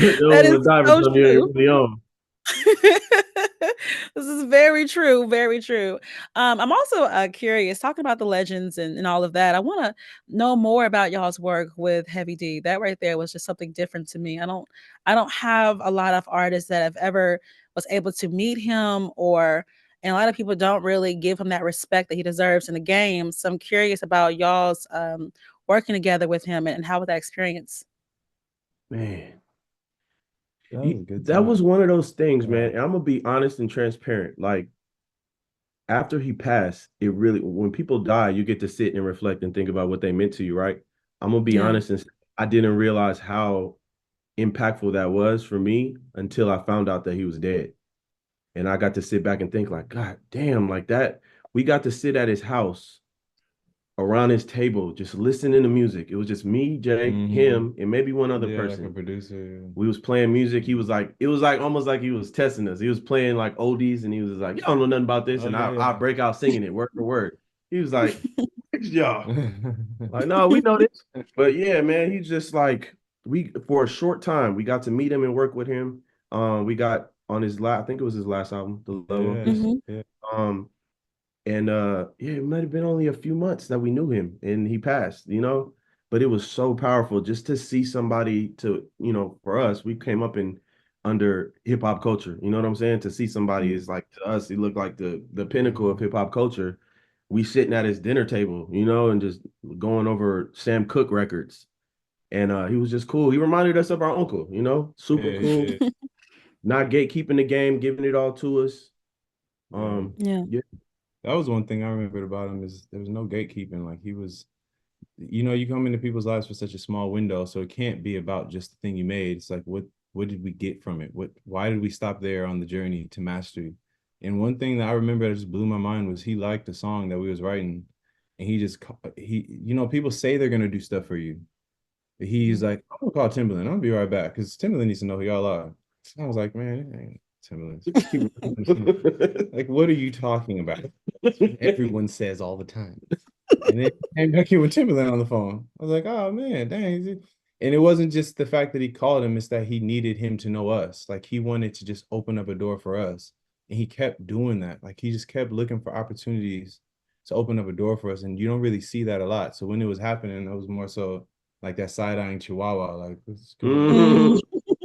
Speaker 1: that
Speaker 2: don't
Speaker 1: is
Speaker 2: want to die for
Speaker 1: so
Speaker 2: something you
Speaker 1: true.
Speaker 2: ain't really on.
Speaker 1: This is very true, very true. I'm also curious, talking about the legends and all of that. I want to know more about y'all's work with Heavy D. That right there was just something different to me. I don't have a lot of artists that have ever was able to meet him, or and a lot of people don't really give him that respect that he deserves in the game. So I'm curious about y'all's working together with him, and how was that experience?
Speaker 2: Man,
Speaker 3: That was a good
Speaker 2: that was
Speaker 3: time.
Speaker 2: one of those things,
Speaker 3: Yeah.
Speaker 2: man. And I'm gonna be honest and transparent. Like after he passed, it really when people die, you get to sit and reflect and think about what they meant to you, right? I'm gonna be
Speaker 1: Yeah.
Speaker 2: honest and say, I didn't realize how impactful that was for me until I found out that he was dead. And I got to sit back and think like, God damn, like that. We got to sit at his house around his table, just listening to music. It was just me, Jake,
Speaker 3: Mm-hmm.
Speaker 2: him, and maybe one other
Speaker 3: Yeah, like a
Speaker 2: person.
Speaker 3: producer.
Speaker 2: We was playing music. He was like, it was like almost like he was testing us. He was playing like oldies, and he was like, y'all don't know nothing about this,
Speaker 3: Oh
Speaker 2: and
Speaker 3: yeah,
Speaker 2: I
Speaker 3: yeah.
Speaker 2: break out singing it word for word. He was like, y'all, like, no, we know this, but yeah, man, he's just like we for a short time we got to meet him and work with him. We got on his last, I think it was his last album, The Love of
Speaker 3: Yeah,
Speaker 2: Peace.
Speaker 1: Hmm.
Speaker 3: yeah.
Speaker 2: Um, and yeah, it might have been only a few months that we knew him and he passed. But it was so powerful just to see somebody for us, we came up in under hip hop culture. You know what I'm saying? To see somebody
Speaker 3: Mm.
Speaker 2: is like to us, he looked like the pinnacle of hip hop culture. We sitting at his dinner table, and just going over Sam Cooke records. And he was just cool. He reminded us of our uncle, super
Speaker 3: Yeah, he
Speaker 2: cool,
Speaker 3: did.
Speaker 2: not gatekeeping the game, giving it all to us.
Speaker 3: Yeah.
Speaker 1: Yeah.
Speaker 2: Yeah.
Speaker 3: That was one thing I remembered about him is there was no gatekeeping. Like he was, you come into people's lives for such a small window, so it can't be about just the thing you made. It's like what did we get from it? Why did we stop there on the journey to mastery? And one thing that I remember that just blew my mind was he liked the song that we was writing, and people say they're gonna do stuff for you. But he's
Speaker 1: Mhm.
Speaker 3: like, I'm gonna call Timberland. I'm gonna be right back because Timberland needs to know who y'all are. I was like, man, it ain't Timberland. People don't understand. Like, what are you talking about? Everyone says all the time. And then he came back here with Timberland on the phone. I was like, oh man, dang. And it wasn't just the fact that he called him, it's that he needed him to know us. Like he wanted to just open up a door for us. And he kept doing that. Like he just kept looking for opportunities to open up a door for us. And you don't really see that a lot. So when it was happening, it was more so like that side-eyeing chihuahua, like, what's going on?
Speaker 1: Mhm.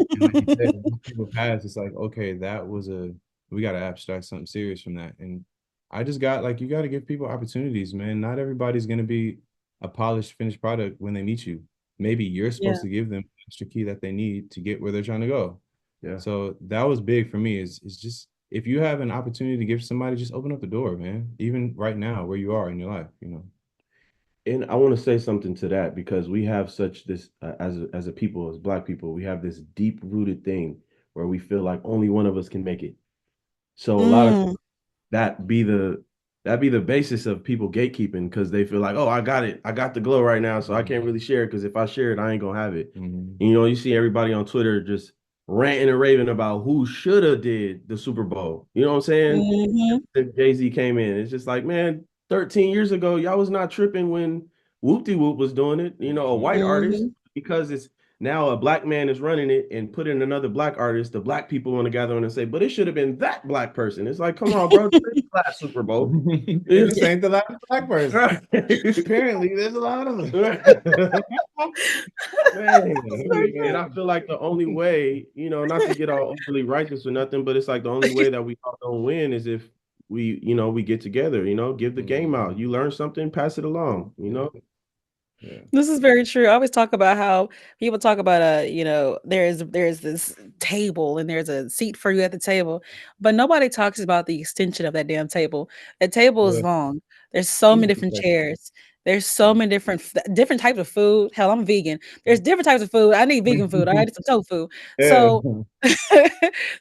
Speaker 3: And like you said, when people pass, it's like, okay, we got to abstract something serious from that. And I just got like, you got to give people opportunities, man. Not everybody's going to be a polished, finished product when they meet you. Maybe you're
Speaker 1: Yeah.
Speaker 3: supposed to give them the extra key that they need to get where they're trying to go.
Speaker 2: Yeah.
Speaker 3: So that was big for me is just, if you have an opportunity to give somebody, just open up the door, man. Even right now, where you are in your life.
Speaker 2: And I want to say something to that because we have such this as a people, as Black people, we have this deep rooted thing where we feel like only one of us can make it. So a lot of
Speaker 1: Mm.
Speaker 2: that be the that be the basis of people gatekeeping because they feel like, oh, I got it, I got the glow right now, so I can't really share it because if I share it, I ain't gonna have it.
Speaker 3: Mm-hmm.
Speaker 2: You see everybody on Twitter just ranting and raving about who should have did the Super Bowl. You know what I'm saying?
Speaker 1: Mhm.
Speaker 2: Jay-Z came in. It's just like, man, 13 years ago, y'all was not tripping when Whoop De Whoop was doing it, a white artist,
Speaker 1: Mhm.
Speaker 2: because it's now a black man is running it and put in another black artist. The black people want to gather on and say, but it should have been that black person. It's like, come on, bro, this is the last Super Bowl.
Speaker 3: And this ain't the last black person.
Speaker 2: Right.
Speaker 3: Apparently, there's a lot of them.
Speaker 1: That's
Speaker 2: Man,
Speaker 1: so
Speaker 2: and
Speaker 1: true.
Speaker 2: I feel like the only way, not to get all overly righteous or nothing, but it's like the only way that we all gonna win is if we get together, give the game out. You learn something, pass it along.
Speaker 3: Yeah, yeah.
Speaker 1: This is very true. I always talk about how people talk about there's this table and there's a seat for you at the table, but nobody talks about the extension of that damn table. The table is
Speaker 3: Yeah.
Speaker 1: long. There's so many
Speaker 3: Easy
Speaker 1: different
Speaker 3: question.
Speaker 1: chairs. There's so many different types of food. Hell, I'm vegan. There's different types of food. I need vegan food. I need some tofu.
Speaker 3: Yeah.
Speaker 1: So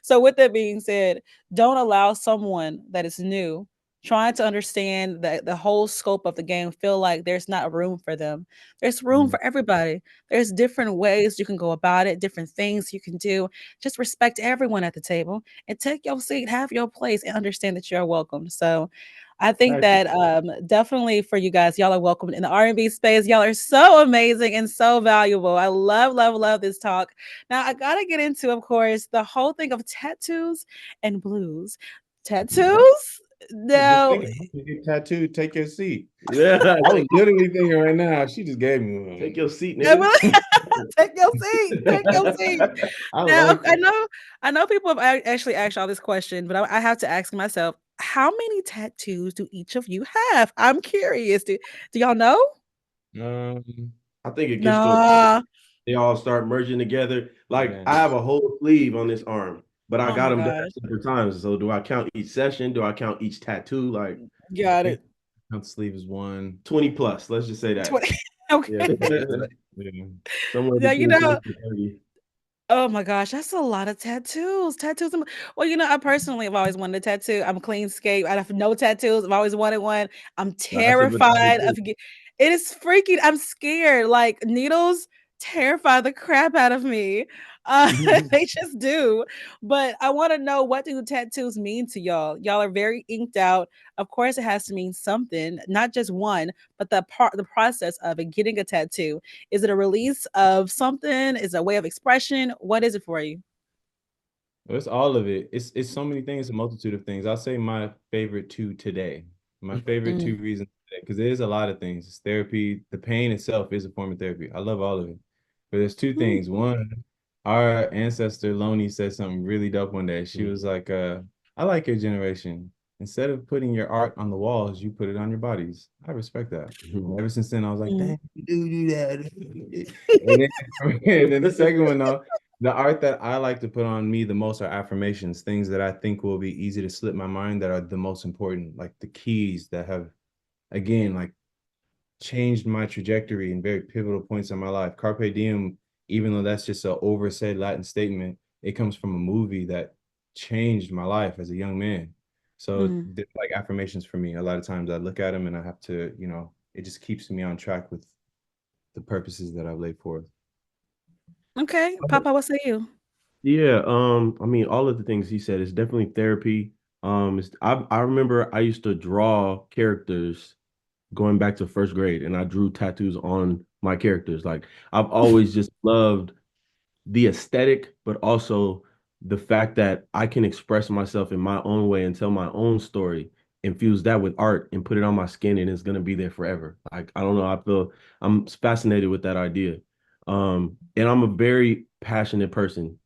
Speaker 1: so with that being said, don't allow someone that is new trying to understand the whole scope of the game, feel like there's not room for them. There's room for everybody. There's different ways you can go about it, different things you can do. Just respect everyone at the table and take your seat, have your place, and understand that you're welcome. So I think
Speaker 2: Facts.
Speaker 1: that definitely for you guys, y'all are welcome in the R&B space. Y'all are so amazing and so valuable. I love, love, love this talk. Now I gotta get into, of course, the whole thing of tattoos and blues. Tattoos?
Speaker 3: Just
Speaker 1: Now,
Speaker 3: think, you get tattooed, take your seat.
Speaker 2: Yeah,
Speaker 3: I was literally thinking right now, she just gave me
Speaker 2: take
Speaker 3: one.
Speaker 2: your seat,
Speaker 1: I
Speaker 2: nigga.
Speaker 1: really take your seat. Take your seat.
Speaker 3: I
Speaker 1: Now,
Speaker 3: like it.
Speaker 1: I know people have actually asked y'all this question, but I have to ask myself, how many tattoos do each of you have? I'm curious. Do y'all know?
Speaker 3: Um,
Speaker 2: I think it gets to a point
Speaker 1: Nah.
Speaker 2: they all start merging together. Like
Speaker 3: yeah.
Speaker 2: I have a whole sleeve on this arm, but I
Speaker 1: Oh
Speaker 2: got
Speaker 1: my
Speaker 2: them done
Speaker 1: gosh.
Speaker 2: at separate times. So do I count each session? Do I count each tattoo? Like
Speaker 3: I
Speaker 1: Got
Speaker 3: think
Speaker 1: it.
Speaker 3: count sleeve is one.
Speaker 2: 20 plus. Let's just say that.
Speaker 1: 20.
Speaker 2: Yeah.
Speaker 1: Okay.
Speaker 3: Yeah.
Speaker 2: Somewhere
Speaker 1: Yeah,
Speaker 2: between 20 and 30.
Speaker 1: oh my gosh, that's a lot of tattoos. Tattoos. Well, I personally have always wanted a tattoo. I'm a clean skate. I have no tattoos. I've always wanted one. I'm
Speaker 2: That's a vagina
Speaker 1: terrified
Speaker 2: too.
Speaker 1: it is freaking. I'm scared. Like needles terrify the crap out of me. They just do. But I want to know, what do tattoos mean to y'all? Y'all are very inked out. Of course, it has to mean something, not just one, but the process of it, getting a tattoo. Is it a release of something? Is it a way of expression? What is it for you?
Speaker 3: Well, it's all of it. It's so many things, a multitude of things. I'll say my favorite two today. My favorite
Speaker 1: Mm,
Speaker 3: two reasons today, because it is a lot of things. It's therapy. The pain itself is a form of therapy. I love all of it. But there's two
Speaker 1: mm,
Speaker 3: things. One, our ancestor Loni said something really dope one day. She was like, I like your generation. Instead of putting your art on the walls, you put it on your bodies. I respect that. And ever since then, I was like,
Speaker 1: mm,
Speaker 3: dang, you do that. And then, and then the second one, though, the art that I like to put on me the most are affirmations, things that I think will be easy to slip my mind that are the most important, like the keys that have, again, like changed my trajectory in very pivotal points in my life. Carpe diem, even though that's just an oversaid Latin statement, it comes from a movie that changed my life as a young man. So,
Speaker 1: mm.
Speaker 3: like affirmations for me, a lot of times I look at them and I have to, it just keeps me on track with the purposes that I've laid forth.
Speaker 1: Okay, Papa, what say you?
Speaker 2: Yeah, I mean, all of the things he said is definitely therapy. I remember I used to draw characters going back to first grade, and I drew tattoos on my characters. Like I've always just loved the aesthetic, but also the fact that I can express myself in my own way and tell my own story, infuse that with art and put it on my skin, and it's gonna be there forever. Like I don't know, I feel I'm fascinated with that idea. And I'm a very passionate person.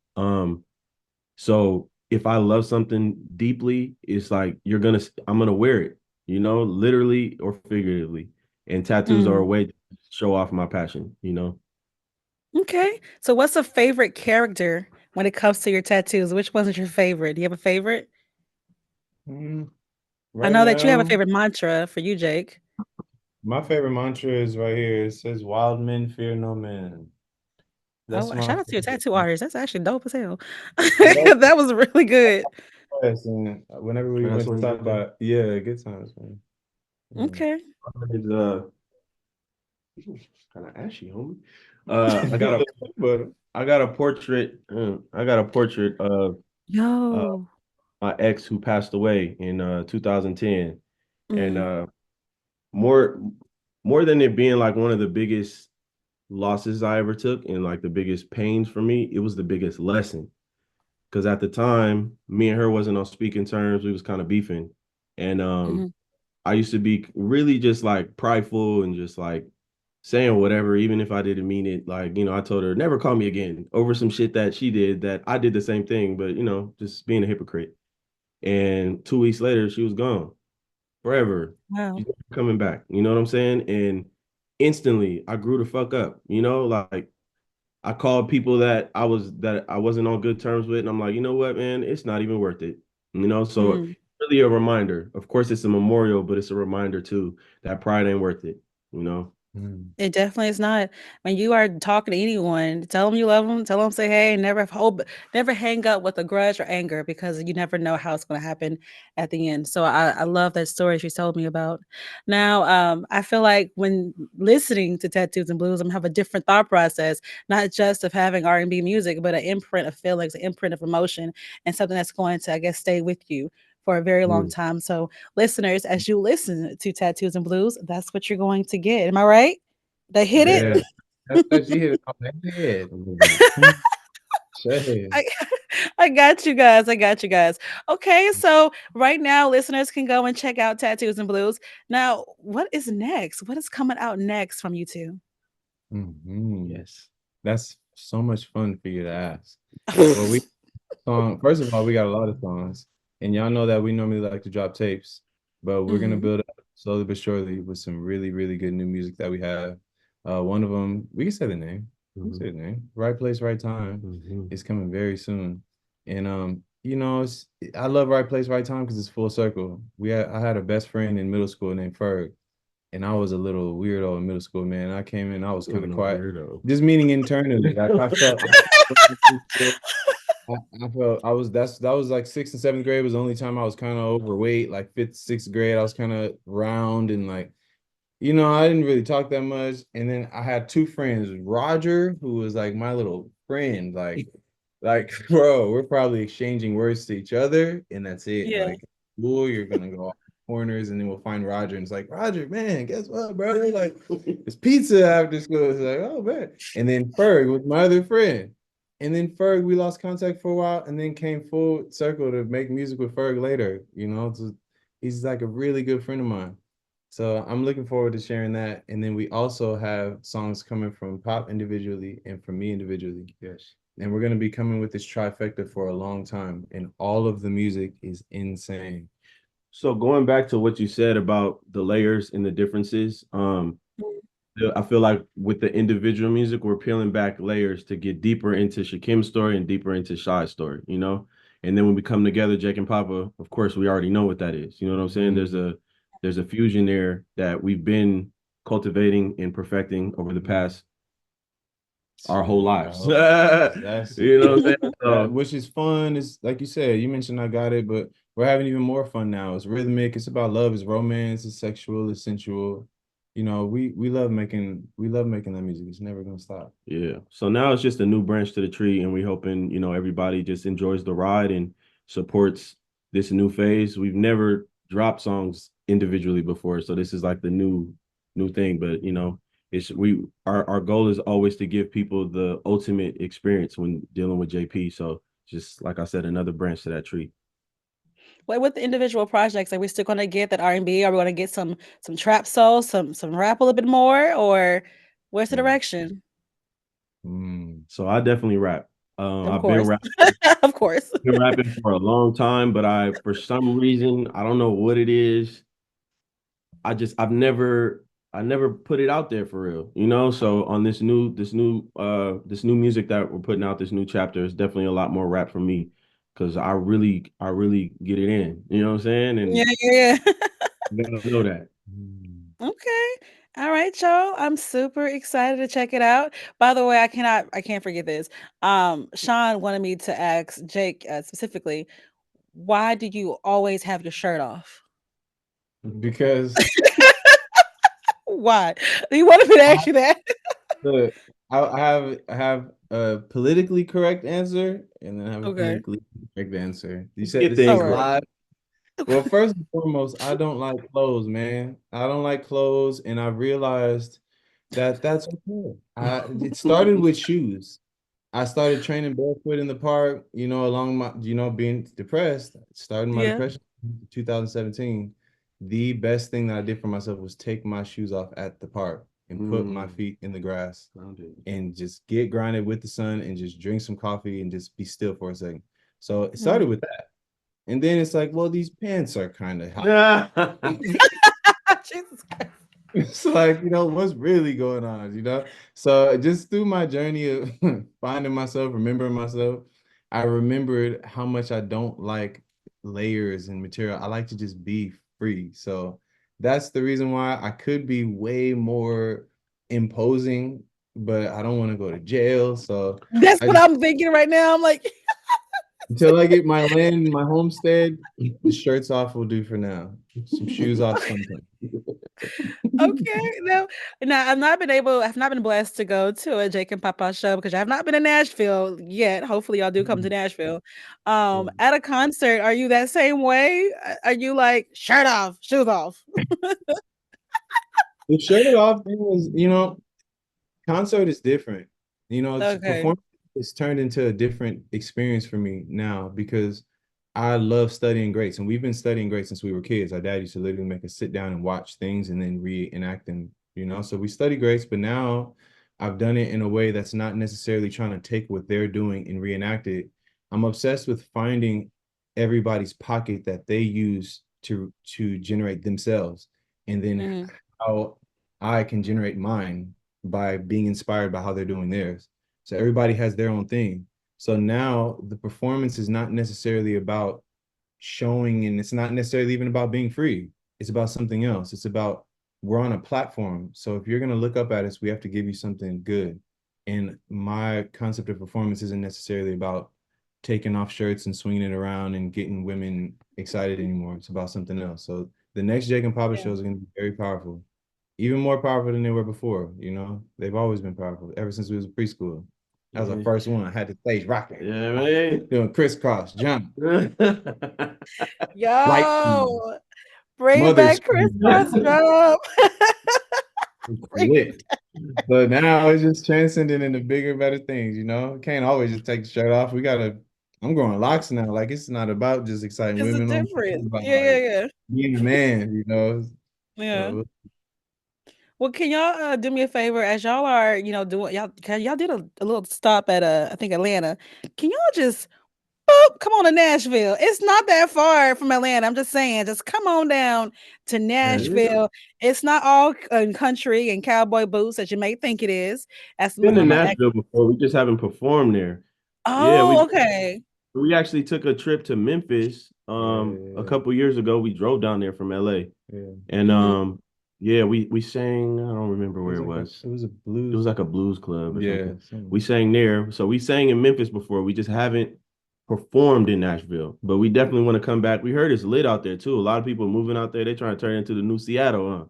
Speaker 2: So if I love something deeply, it's like I'm gonna wear it, literally or figuratively. And tattoos are a
Speaker 1: Mm,
Speaker 2: way to show off my passion.
Speaker 1: okay, so what's a favorite character when it comes to your tattoos? Which one's your favorite? Do you have a favorite?
Speaker 3: Mm,
Speaker 1: I
Speaker 3: Right
Speaker 1: know that you have a
Speaker 3: now,
Speaker 1: favorite mantra for you, Jake.
Speaker 3: my favorite mantra is right here. It says, "Wild men fear no man." That's
Speaker 1: Oh,
Speaker 3: my
Speaker 1: shout out to your
Speaker 3: favorite.
Speaker 1: tattoo artist. That's actually dope as hell.
Speaker 3: I got
Speaker 1: That was really good.
Speaker 3: yes, and whenever we
Speaker 2: That's
Speaker 3: went to
Speaker 2: one
Speaker 3: talk
Speaker 2: good thing.
Speaker 3: about, yeah, good times, man. Yeah.
Speaker 1: Okay.
Speaker 2: It's kind of ashy, homie. I
Speaker 3: A
Speaker 2: got a
Speaker 3: little bit, but
Speaker 2: I got a portrait. I got a portrait of uh,
Speaker 1: Yo.
Speaker 2: my ex who passed away in 2010, and
Speaker 1: Mm,
Speaker 2: more more than it being like one of the biggest losses I ever took and like the biggest pains for me, it was the biggest lesson. Because at the time, me and her wasn't on speaking terms. We was kind of beefing, and
Speaker 1: mhm,
Speaker 2: I used to be really just like prideful and just like saying whatever, even if I didn't mean it. Like, I told her never call me again over some shit that she did that I did the same thing, but just being a hypocrite. And 2 weeks later, she was gone forever.
Speaker 1: wow.
Speaker 2: She's never coming back. You know what I'm saying? And instantly, I grew the fuck up. Like I called people that I wasn't on good terms with, and I'm like, you know what, man, it's not even worth it. So
Speaker 1: Mm,
Speaker 2: really a reminder. Of course, it's a memorial, but it's a reminder too that pride ain't worth it. You know.
Speaker 1: It definitely is not. When you are talking to anyone, tell them you love them, tell them say hey, never hang up with a grudge or anger because you never know how it's going to happen at the end. So I love that story she told me about. Now, I feel like when listening to Tattoos and Blues, I'm have a different thought process, not just of having R&B music, but an imprint of feelings, an imprint of emotion, and something that's going to, I guess, stay with you for a very long
Speaker 2: Mm.
Speaker 1: time. So, listeners, as you listen to Tattoos and Blues, that's what you're going to get. Am I right? They hit it.
Speaker 3: Yeah, that's she hit it on the head. Shade.
Speaker 1: I, I got you guys. I got you guys. Okay, so right now, listeners can go and check out Tattoos and Blues. Now, what is next? What is coming out next from you two?
Speaker 2: Yes.
Speaker 3: That's so much fun for you to ask. Well, we first of all, we got a lot of songs, and y'all know that we normally like to drop tapes, but we're gonna
Speaker 1: Mhm.
Speaker 3: build up slowly but surely with some really, really good new music that we have. One of them, we can say the name. We can say the name. Right Place, Right Time
Speaker 2: Mm-hmm.
Speaker 3: is coming very soon, and I love Right Place, Right Time because it's full circle. I had a best friend in middle school named Ferg, and I was a little weirdo in middle school, man. I came in, I was kind of
Speaker 2: No
Speaker 3: quiet,
Speaker 2: weirdo.
Speaker 3: just meaning internally. Like I, I felt I was that was like sixth and seventh grade was the only time I was kind of overweight. Like fifth, sixth grade, I was kind of round and like, I didn't really talk that much. And then I had two friends, Roger, who was like my little friend, like bro, we're probably exchanging words to each other, and that's it.
Speaker 1: Yeah.
Speaker 3: Like, cool, you're gonna go off corners, and then we'll find Roger, and it's like, Roger, man, guess what, bro? Like, it's pizza after school. It's like, oh man. And then Ferg was my other friend. And then Ferg, we lost contact for a while, and then came full circle to make music with Ferg later. He's like a really good friend of mine. So I'm looking forward to sharing that. And then we also have songs coming from Pop individually and from me individually.
Speaker 2: Yes.
Speaker 3: And we're going to be coming with this trifecta for a long time. And all of the music is insane.
Speaker 2: So going back to what you said about the layers and the differences, I feel like with the individual music, we're peeling back layers to get deeper into Shakim's story and deeper into Shy's story, you know? And then when we come together, Jake and Papa, of course, we already know what that is. You know what I'm saying? There's a fusion there that we've been cultivating and perfecting over the past our whole lives. You
Speaker 3: That's
Speaker 2: know what I'm saying?
Speaker 3: that,
Speaker 2: So
Speaker 3: which is fun. Is like you said, you mentioned I got it, but we're having even more fun now. It's rhythmic, it's about love, it's romance, it's sexual, it's sensual. We love making that music. It's never gonna stop.
Speaker 2: yeah. So now it's just a new branch to the tree, and we hoping, everybody just enjoys the ride and supports this new phase. We've never dropped songs individually before, so this is like the new thing. But it's our goal is always to give people the ultimate experience when dealing with JP. So just like I said, another branch to that tree.
Speaker 1: Well, with the individual projects, are we still going to get that R&B? Are we going to get some trap soul, some rap a little bit more, or where's the
Speaker 3: Mm.
Speaker 1: direction?
Speaker 2: So I definitely rap.
Speaker 1: Of
Speaker 2: I've been
Speaker 1: course,
Speaker 2: rapping.
Speaker 1: of course.
Speaker 2: Been rapping for a long time, but for some reason, I don't know what it is. I've never put it out there for real. So on this new music that we're putting out, this new chapter is definitely a lot more rap for me because I really get it in. You know what I'm saying?
Speaker 1: Yeah,
Speaker 2: And
Speaker 1: yeah, yeah.
Speaker 2: you gotta know that.
Speaker 1: Okay. All right, y'all. I'm super excited to check it out. By the way, I can't forget this. Sean wanted me to ask Jake specifically, why do you always have your shirt off?
Speaker 3: Because
Speaker 1: Why? You wanted me to ask you that?
Speaker 3: look, I have a politically correct answer, and then I have a
Speaker 1: Okay.
Speaker 3: politically correct answer. You
Speaker 2: Let's
Speaker 3: said
Speaker 2: get the
Speaker 3: this is
Speaker 1: All right.
Speaker 2: incorrect.
Speaker 3: live. Well, first and foremost, I don't like clothes, man. I don't like clothes, and I realized that that's okay. It started with shoes. I started training barefoot in the park, along my, being depressed. Starting my
Speaker 1: Yeah.
Speaker 3: depression in 2017. The best thing that I did for myself was take my shoes off at the park and put my feet in the grass and just get grounded with the sun and just drink some coffee and just be still for a second. So it started
Speaker 1: Mhm.
Speaker 3: with that. And then it's like, well, these pants are kind of hot.
Speaker 1: Jesus Christ.
Speaker 3: It's like, what's really going on? So just through my journey of finding myself, remembering myself, I remembered how much I don't like layers and material. I like to just be free. So that's the reason why I could be way more imposing, but I don't want to go to jail. So
Speaker 1: That's
Speaker 3: I
Speaker 1: what
Speaker 3: just
Speaker 1: I'm thinking right now. I'm like,
Speaker 3: until I get my land, my homestead, the shirts off will do for now. Some shoes off sometime.
Speaker 1: okay, no, now I've not been blessed to go to a Jake and Papa show because I have not been in Nashville yet. Hopefully, y'all do come to Nashville. At a concert, are you that same way? Are you like shirt off, shoes off?
Speaker 3: The shirt off thing is, concert is different. It's
Speaker 1: Okay.
Speaker 3: performance is turned into a different experience for me now because I love studying greats, and we've been studying greats since we were kids. Our dad used to literally make us sit down and watch things and then reenact them. So we study greats, but now I've done it in a way that's not necessarily trying to take what they're doing and reenact it. I'm obsessed with finding everybody's pocket that they use to generate themselves, and then
Speaker 1: Mhm.
Speaker 3: how I can generate mine by being inspired by how they're doing theirs. So everybody has their own thing. So now the performance is not necessarily about showing, and it's not necessarily even about being free. It's about something else. It's about we're on a platform. So if you're going to look up at us, we have to give you something good. And my concept of performance isn't necessarily about taking off shirts and swinging it around and getting women excited anymore. It's about something else. So the next Jake and Papa
Speaker 1: Yeah.
Speaker 3: shows are going to be very powerful, even more powerful than they were before. They've always been powerful ever since we was in preschool. That was the first one. I had the stage rocking.
Speaker 2: Yeah, man.
Speaker 3: Doing crisscross, jump, light,
Speaker 1: Yo, bring
Speaker 3: mother's
Speaker 1: back Crisscross Jump. Bring it
Speaker 3: lit. But now it's just transcending into bigger, better things, Can't always just take the shirt off. I'm growing locks now. Like, it's not about just exciting
Speaker 1: It's a
Speaker 3: women. It's
Speaker 1: difference.
Speaker 3: about
Speaker 1: Yeah,
Speaker 3: like
Speaker 1: yeah,
Speaker 3: being a man.
Speaker 1: yeah.
Speaker 3: So
Speaker 1: Well, can y'all do me a favor as y'all are, doing y'all did a little stop at I think Atlanta. Can y'all just boop, come on to Nashville? It's not that far from Atlanta. I'm just saying, just come on down to
Speaker 2: Yeah,
Speaker 1: Nashville. It's not all country and cowboy boots as you may think it is. As
Speaker 2: been
Speaker 1: one
Speaker 2: to
Speaker 1: of my ex.
Speaker 2: Nashville before. We just haven't performed there. Yeah,
Speaker 1: Oh, okay.
Speaker 2: we actually took a trip to Memphis a
Speaker 3: yeah,
Speaker 2: couple years ago. We drove down there from LA.
Speaker 3: yeah.
Speaker 2: And
Speaker 1: Hmm.
Speaker 2: yeah, we sang, I don't remember
Speaker 3: It
Speaker 2: where
Speaker 3: was
Speaker 2: it
Speaker 3: like
Speaker 2: was.
Speaker 3: it was a
Speaker 2: It was
Speaker 3: blues.
Speaker 2: like a blues club or
Speaker 3: Yeah,
Speaker 2: something. We
Speaker 3: something.
Speaker 2: sang there. So we sang in Memphis before. We just haven't performed in Nashville. But we definitely want to come back. We heard it's lit out there too. A lot of people moving out there. They trying to turn it into the new Seattle, huh?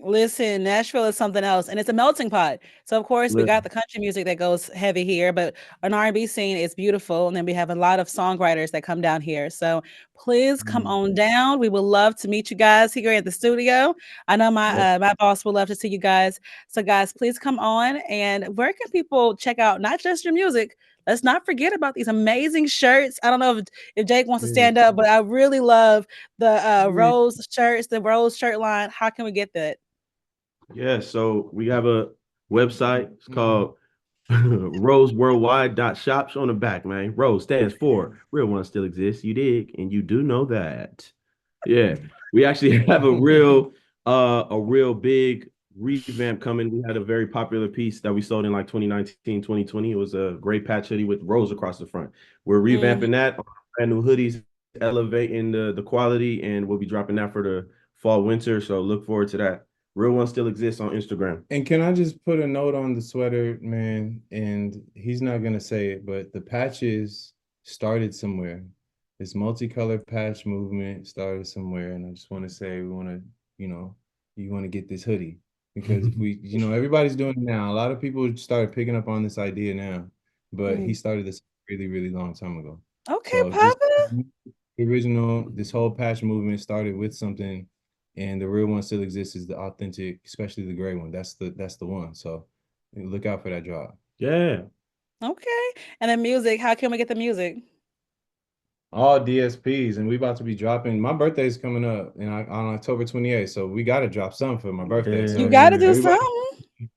Speaker 1: Listen, Nashville is something else, and it's a melting pot. So, of course, we
Speaker 2: Lit.
Speaker 1: got the country music that goes heavy here, but an R&B scene is beautiful, and then we have a lot of songwriters that come down here. So, please come
Speaker 3: Mm.
Speaker 1: on down. We would love to meet you guys here at the studio. I know
Speaker 2: Yep.
Speaker 1: my boss would love to see you guys. So, guys, please come on. And where can people check out not just your music? Let's not forget about these amazing shirts. I don't know if Jake wants to
Speaker 3: Yeah.
Speaker 1: stand up, but I really love the
Speaker 3: Yeah.
Speaker 1: Rose shirts, the Rose shirt line. How can we get that?
Speaker 2: Yeah, so we have a website. It's called roseworldwide.shop. On the back, man. Rose stands for Real One Still Exists. You dig, and you do know that. Yeah, we actually have a real big revamp coming. We had a very popular piece that we sold in like 2019, 2020. It was a gray patch hoodie with rose across the front. We're
Speaker 1: Mhm.
Speaker 2: revamping that, brand new hoodies, elevating the quality, and we'll be dropping that for the fall winter. So look forward to that. Real One Still Exists on Instagram.
Speaker 3: And can I just put a note on the sweater, man? And he's not gonna say it, but the patches started somewhere. This multicolored patch movement started somewhere, and I just want to say we want to, you want to get this hoodie because if we, everybody's doing it now. A lot of people started picking up on this idea now, but he
Speaker 1: Mhm.
Speaker 3: started this really, really long time ago.
Speaker 1: Okay,
Speaker 3: So this
Speaker 1: Papa.
Speaker 3: this whole patch movement started with something, and the real one still exists is the authentic, especially the gray one. That's the one. So look out for that drop.
Speaker 2: Yeah.
Speaker 1: Okay. And then music. How can we get the music?
Speaker 3: All DSPs, and we about to be dropping. My birthday is coming up on October 28th, so we got to drop something for my birthday.
Speaker 1: You
Speaker 3: So
Speaker 1: got to do
Speaker 2: Yeah.
Speaker 3: everybody,
Speaker 1: something.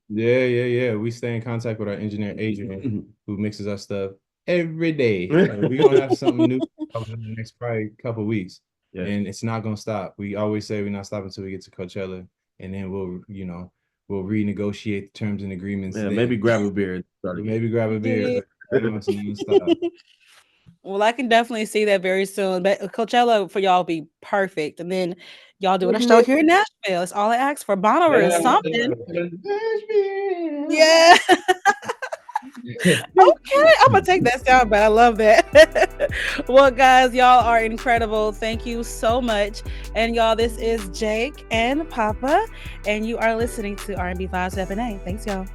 Speaker 3: yeah. We stay in contact with our engineer Adrian, who mixes our stuff every day. So we're gonna have something new over the next probably couple weeks,
Speaker 2: Yes.
Speaker 3: and it's not gonna stop. We always say we're not stopping until we get to Coachella, and then we'll renegotiate the terms and agreements.
Speaker 2: Yeah, maybe
Speaker 3: Then
Speaker 2: grab a beer and start again.
Speaker 3: maybe grab a beer.
Speaker 1: Yeah.
Speaker 3: But right now it's nonstop.
Speaker 1: Well, I can definitely see that very soon. But Coachella for y'all be perfect. And then y'all doing a show here in Nashville. It's all I ask for. Bonnaroo is something. Yeah. Okay, I'm gonna take that sound, but I love that. Well, guys, y'all are incredible. Thank you so much. And y'all, this is Jake and Papa, and you are listening to RnB Vibes FNA. Thanks, y'all.